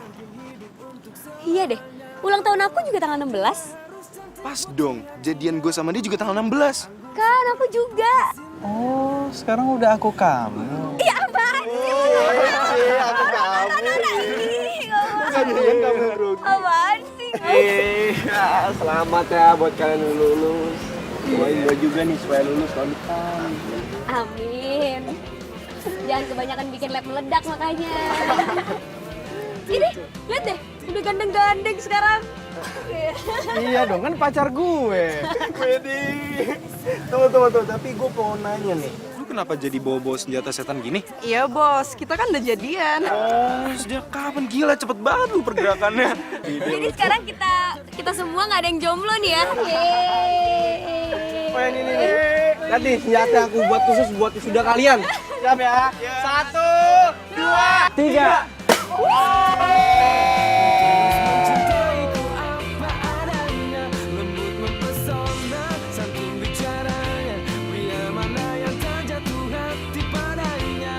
Iya deh, ulang tahun aku juga tanggal 16. Pas dong, jadian gue sama dia juga tanggal 16. Kan aku juga. Oh, sekarang udah aku kamu. Iya apaan sih? Aku kamu. jadian kamu bro. Apaan sih? Selamat ya buat kalian yang lulus. Doain gue juga nih supaya lulus tahun depan. Amin. Jangan kebanyakan bikin lab meledak makanya. Ini, lihat deh, udah gandeng-gandeng sekarang. Iya dong, kan pacar gue. Wedi. Tunggu, tapi gue mau nanya nih. Lu kenapa jadi bawa-bawa senjata setan gini? Iya bos, kita kan udah jadian. Oh, sejak kapan? Gila, cepet banget lu pergerakannya. Jadi sekarang kita semua nggak ada yang jomblo nih ya. Yeay. Oh, ini nih. Nanti senjata aku buat khusus buat wisuda kalian. Siap ya? 1, 2, 3. Mencintaiku apa adanya, lembut mempesona, santun bicaranya, pria mana yang tak jatuh hati padanya.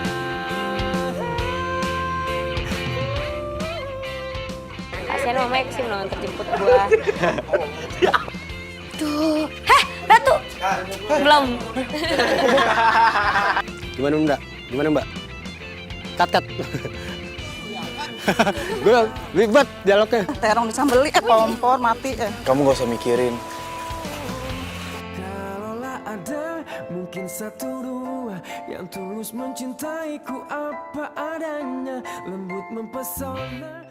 Kasian mamanya kesini loh untuk jemput gua. Tuh, heh, Ratu. Belum. Gimana mbak? Cut. Gue ribet dialognya. Terong disambeli, kompor mati. Kamu gak usah mikirin. Kalaulah ada mungkin 1, 2 yang tulus mencintaiku apa adanya, lembut mempesona.